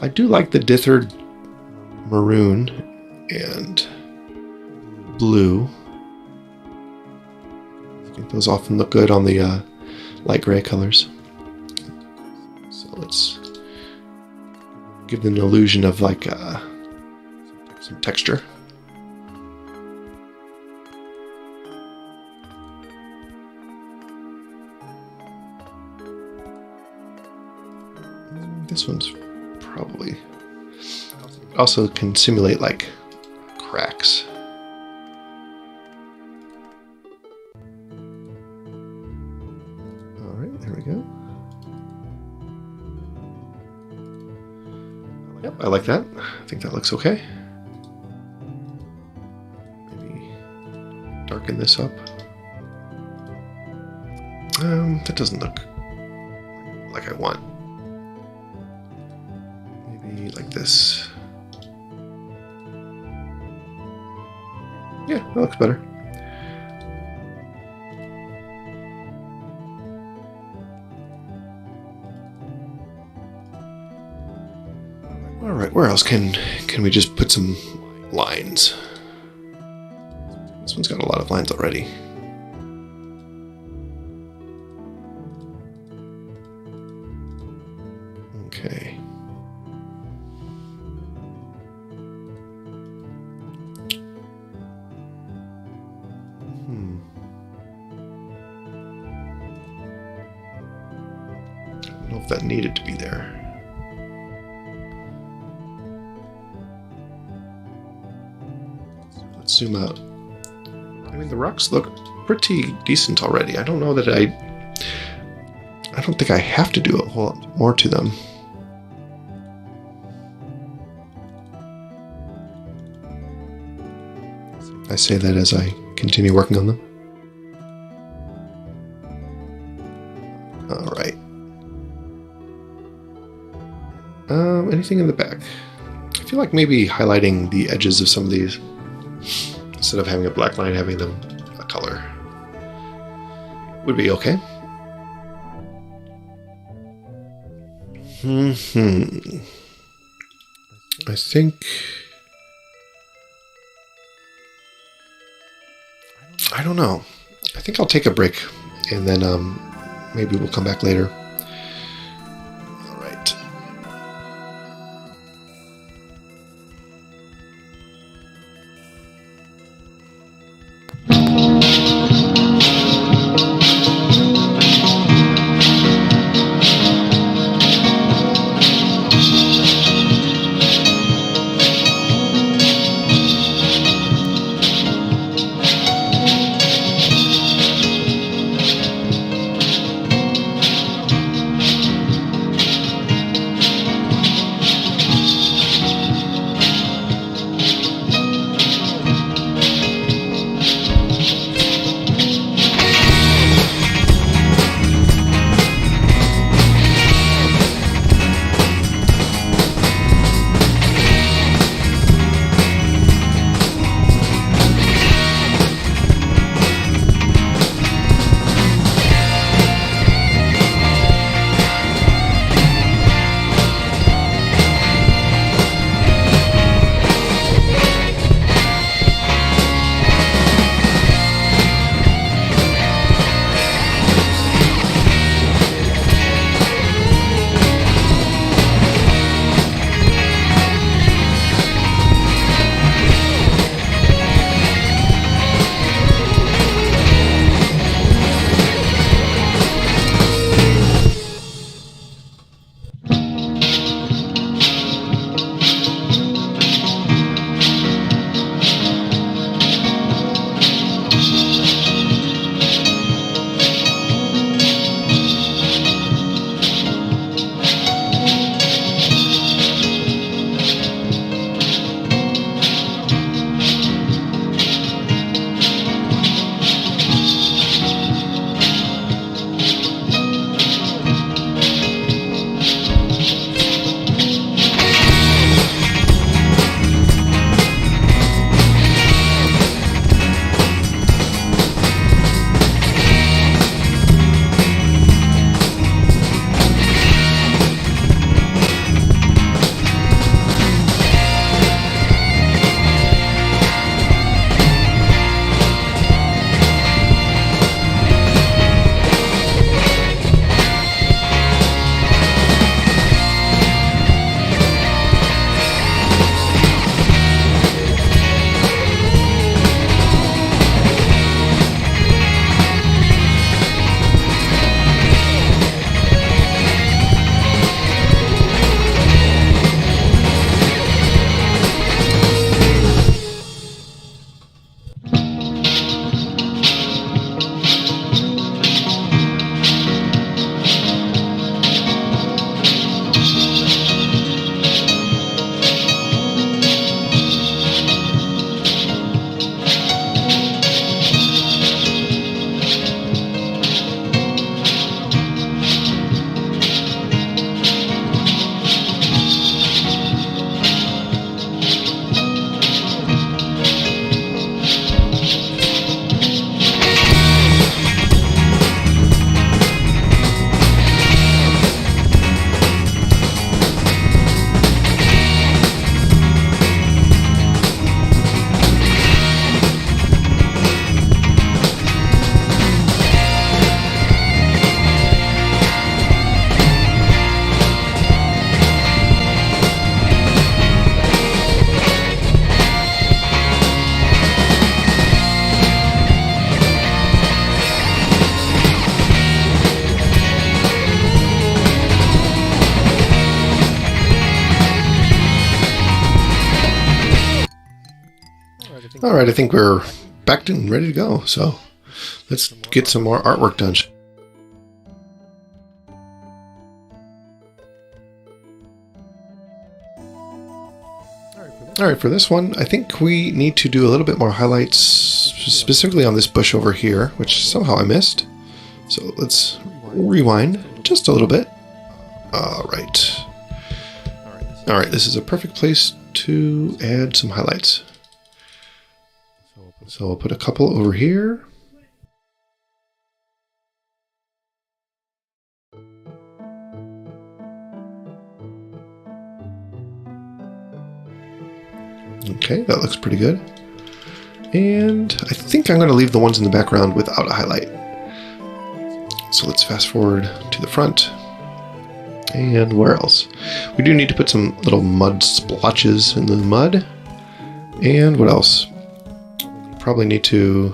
I do like the dithered maroon and blue. I think those often look good on the light gray colors. So let's give them an illusion of like some texture. This one's probably also can simulate like cracks. All right, there we go. Yep, I like that. I think that looks okay. Maybe darken this up. That doesn't look like I want. Maybe like this. Yeah, that looks better. All right, where else can we just put some lines? This one's got a lot of lines already. Okay. I don't know if that needed to be there. Let's zoom out. I mean, the rocks look pretty decent already. I don't know that I don't think I have to do a whole lot more to them. I say that as I continue working on them. anything in the back? I feel like maybe highlighting the edges of some of these, instead of having a black line, having them a color, would be okay. I think... I don't know. I think I'll take a break, and then maybe we'll come back later. All right. All right, I think we're back and ready to go. So let's get some more artwork done. All right, for this one, I think we need to do a little bit more highlights, specifically on this bush over here, which somehow I missed. So let's rewind just a little bit. All right. Alright, this is a perfect place to add some highlights. So I'll put a couple over here. Okay, that looks pretty good. And I think I'm going to leave the ones in the background without a highlight. So let's fast forward to the front. And where else? We do need to put some little mud splotches in the mud. And what else? Probably need to...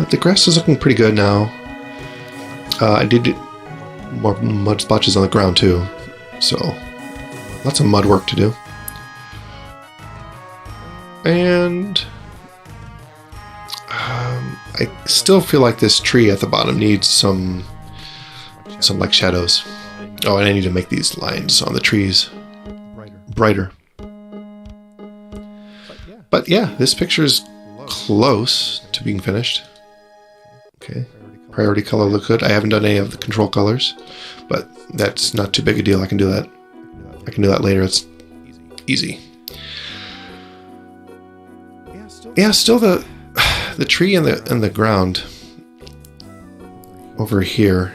the grass is looking pretty good now. I did more mud splotches on the ground too. So, lots of mud work to do. And I still feel like this tree at the bottom needs some like shadows. Oh, and I need to make these lines on the trees brighter. But yeah, this picture is close to being finished. Okay, priority color look good. I haven't done any of the control colors, but that's not too big a deal. I can do that. I can do that later. It's easy. Yeah, still the tree and the ground over here,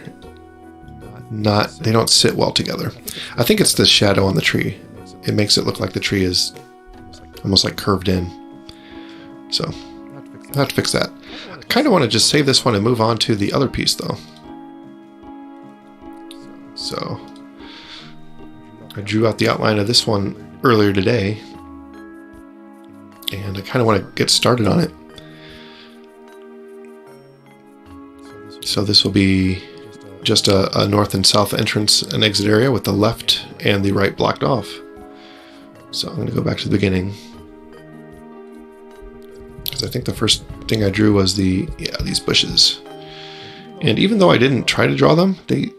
they don't sit well together. I think it's the shadow on the tree. It makes it look like the tree is almost like curved in. So I'll have to fix that. I kind of want to just save this one and move on to the other piece though. So I drew out the outline of this one earlier today, and I kind of want to get started on it. So this will be just a north and south entrance and exit area with the left and the right blocked off. So I'm going to go back to the beginning, because I think the first thing I drew was these bushes. And even though I didn't try to draw them, they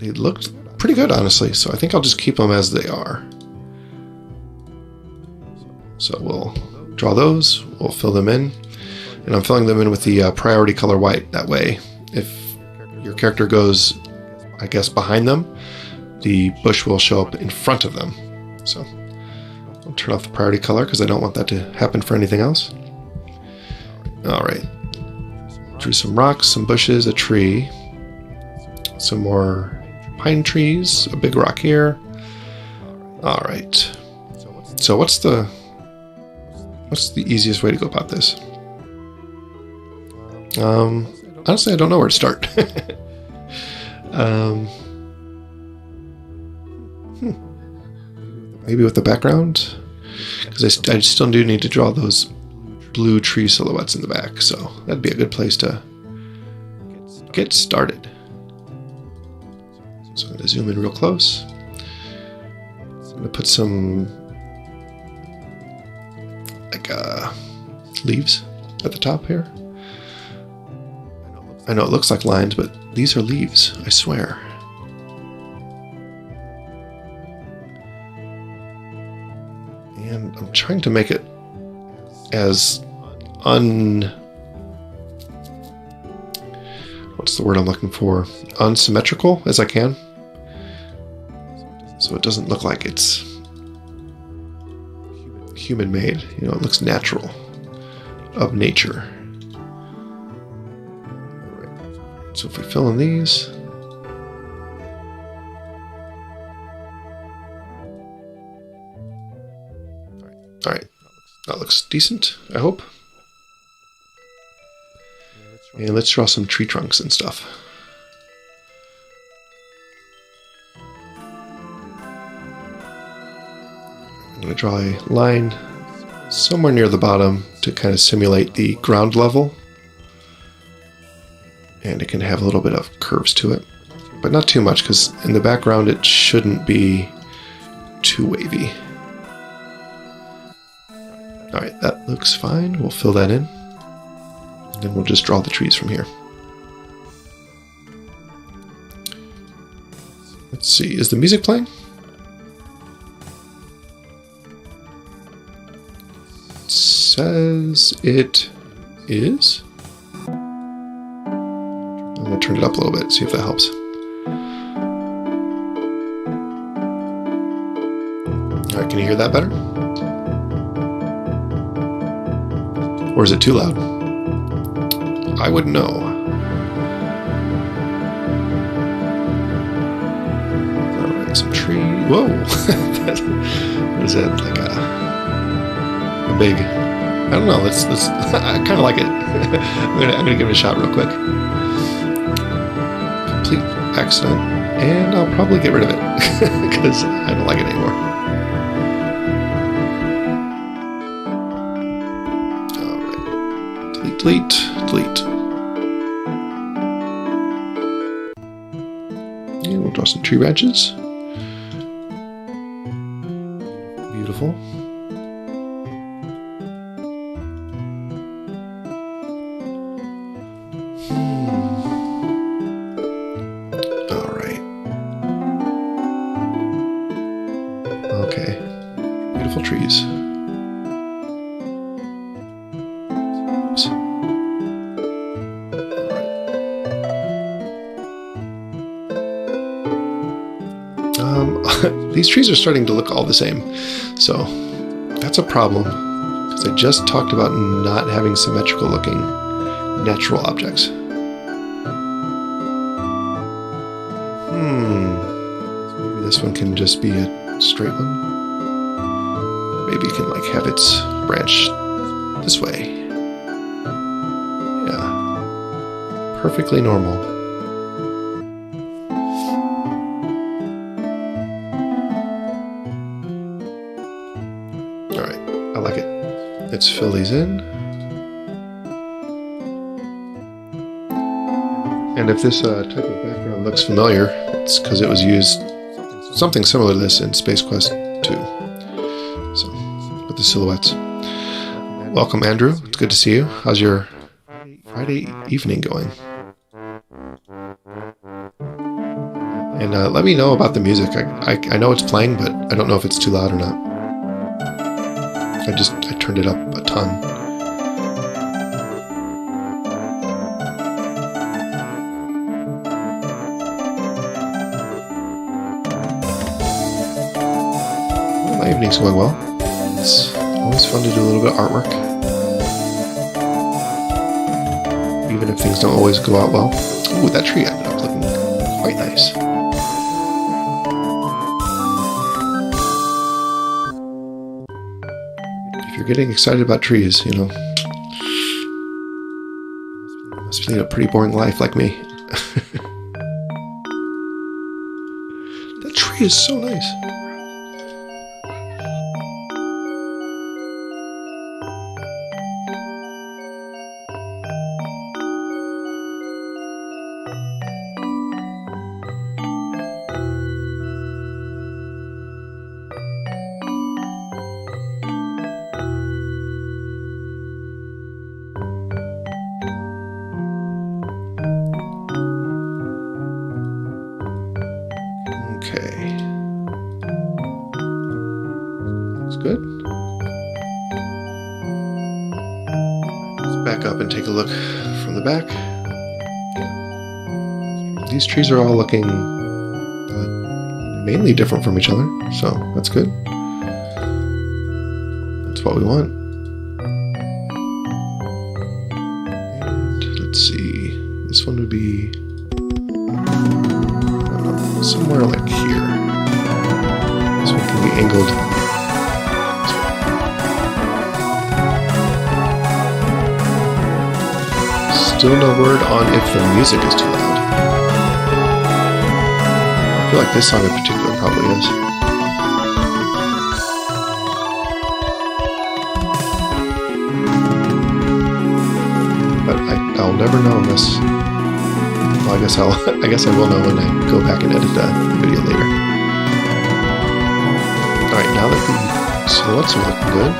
looked pretty good, honestly. So I think I'll just keep them as they are. So we'll draw those, we'll fill them in, and I'm filling them in with the priority color white. That way, if your character goes, I guess, behind them, the bush will show up in front of them. So I'll turn off the priority color because I don't want that to happen for anything else. Alright, drew some rocks, some bushes, a tree, some more pine trees, a big rock here. Alright, so what's the easiest way to go about this? Honestly, I don't know where to start. Maybe with the background? Because I still do need to draw those blue tree silhouettes in the back, so that'd be a good place to get started. So I'm going to zoom in real close. I'm going to put some leaves at the top here. I know it looks like lines, but these are leaves, I swear. And I'm trying to make it as what's the word I'm looking for? Unsymmetrical as I can. So it doesn't look like it's human made. You know, it looks natural, of nature. So if we fill in these, all right, that looks decent, I hope. And let's draw some tree trunks and stuff. I'm going to draw a line somewhere near the bottom to kind of simulate the ground level. And it can have a little bit of curves to it, but not too much, because in the background it shouldn't be too wavy. Alright, that looks fine. We'll fill that in. And then we'll just draw the trees from here. Let's see, is the music playing? It says it is. I'm going to turn it up a little bit, see if that helps. Alright, can you hear that better? Or is it too loud? I wouldn't know. Alright, some tree. Whoa! What is that? Like a big. I don't know. Let's. I kind of like it. I'm gonna give it a shot real quick. Complete accident, and I'll probably get rid of it because I don't like it anymore. All right. Delete, delete, delete. And we'll draw some tree branches. Beautiful. Okay, beautiful trees. Oops. These trees are starting to look all the same, so that's a problem, because I just talked about not having symmetrical looking natural objects. Maybe this one can just be a straight one. Maybe you can like have its branch this way. Yeah. Perfectly normal. Alright, I like it. Let's fill these in. And if this type of background looks familiar, it's because it was used something similar to this in Space Quest 2. So, with the silhouettes. Welcome, Andrew. It's good to see you. How's your Friday evening going? And let me know about the music. I know it's playing, but I don't know if it's too loud or not. I turned it up a ton. My evening's going well. It's always fun to do a little bit of artwork. Even if things don't always go out well. Ooh, that tree ended up looking quite nice. If you're getting excited about trees, you know, you must lead a pretty boring life like me. That tree is so nice. Okay. Looks good. Let's back up and take a look from the back. These trees are all looking mainly different from each other, so that's good. That's what we want. And let's see. This one would be somewhere like here. This one can be angled. Still no word on if the music is too loud. I feel like this song in particular probably is. But I'll never know unless. Well, I guess I will know when I go back and edit the video later. Alright, now that the silhouettes are looking good.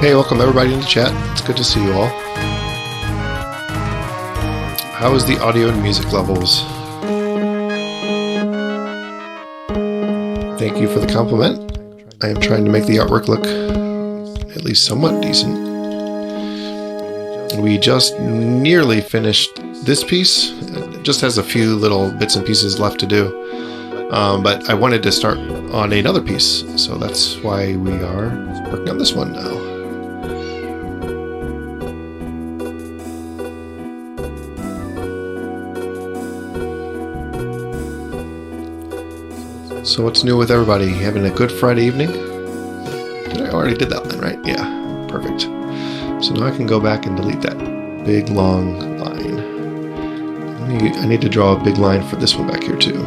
Hey, welcome everybody in the chat. It's good to see you all. How is the audio and music levels? Thank you for the compliment. I am trying to make the artwork look at least somewhat decent. We just nearly finished this piece. It just has a few little bits and pieces left to do. But I wanted to start on another piece, so that's why we are working on this one now. So what's new with everybody? Having a good Friday evening? I already did that line, right? Yeah, perfect. So now I can go back and delete that big long line. I need to draw a big line for this one back here too.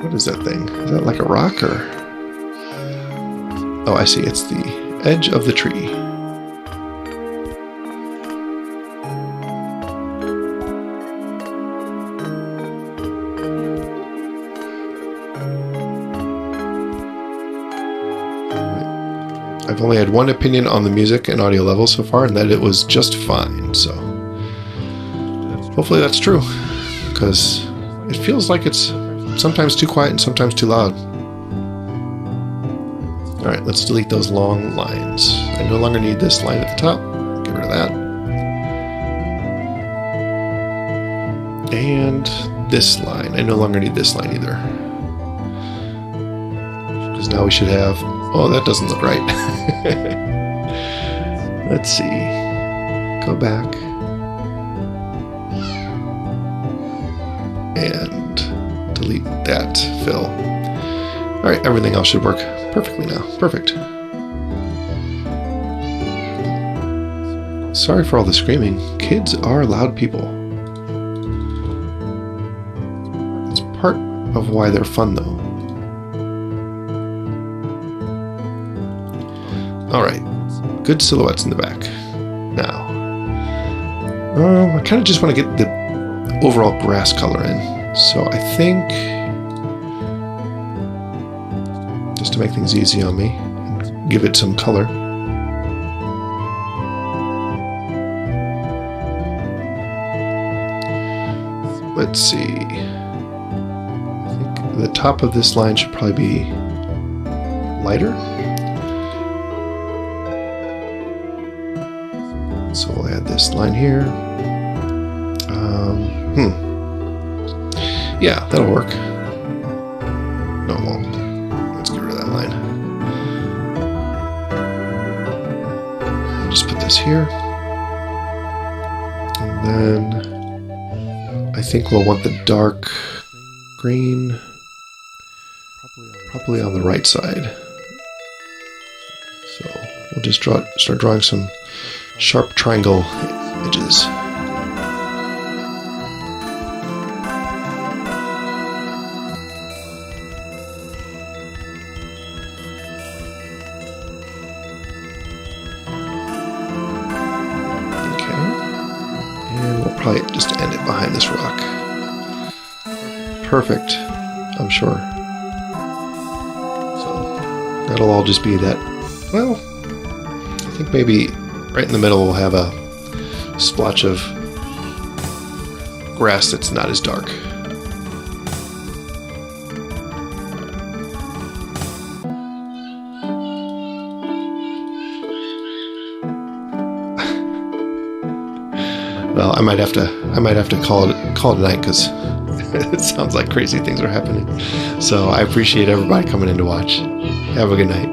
What is that thing? Is that like a rock or? Oh, I see. It's the edge of the tree. I've only had one opinion on the music and audio level so far, and that it was just fine, so hopefully that's true, because it feels like it's sometimes too quiet and sometimes too loud. Alright, let's delete those long lines. I no longer need this line at the top. Get rid of that. And this line. I no longer need this line either. Because now we should have... Oh, that doesn't look right. Let's see. Go back. And delete that fill. Alright, everything else should work perfectly now. Perfect. Sorry for all the screaming. Kids are loud people. It's part of why they're fun, though. Alright, good silhouettes in the back. Now, I kind of just want to get the overall grass color in. So I think, just to make things easy on me, and give it some color. Let's see. I think the top of this line should probably be lighter. So we'll add this line here. Yeah, that'll work. No, it won't. Let's get rid of that line. I'll just put this here. And then I think we'll want the dark green probably on the right side. So we'll just start drawing some sharp triangle edges. Okay. And we'll probably just end it behind this rock. Perfect, I'm sure. So that'll all just be that, well, I think maybe right in the middle we'll have a splotch of grass that's not as dark. Well, I might have to call it a night, because it sounds like crazy things are happening. So I appreciate everybody coming in to watch. Have a good night.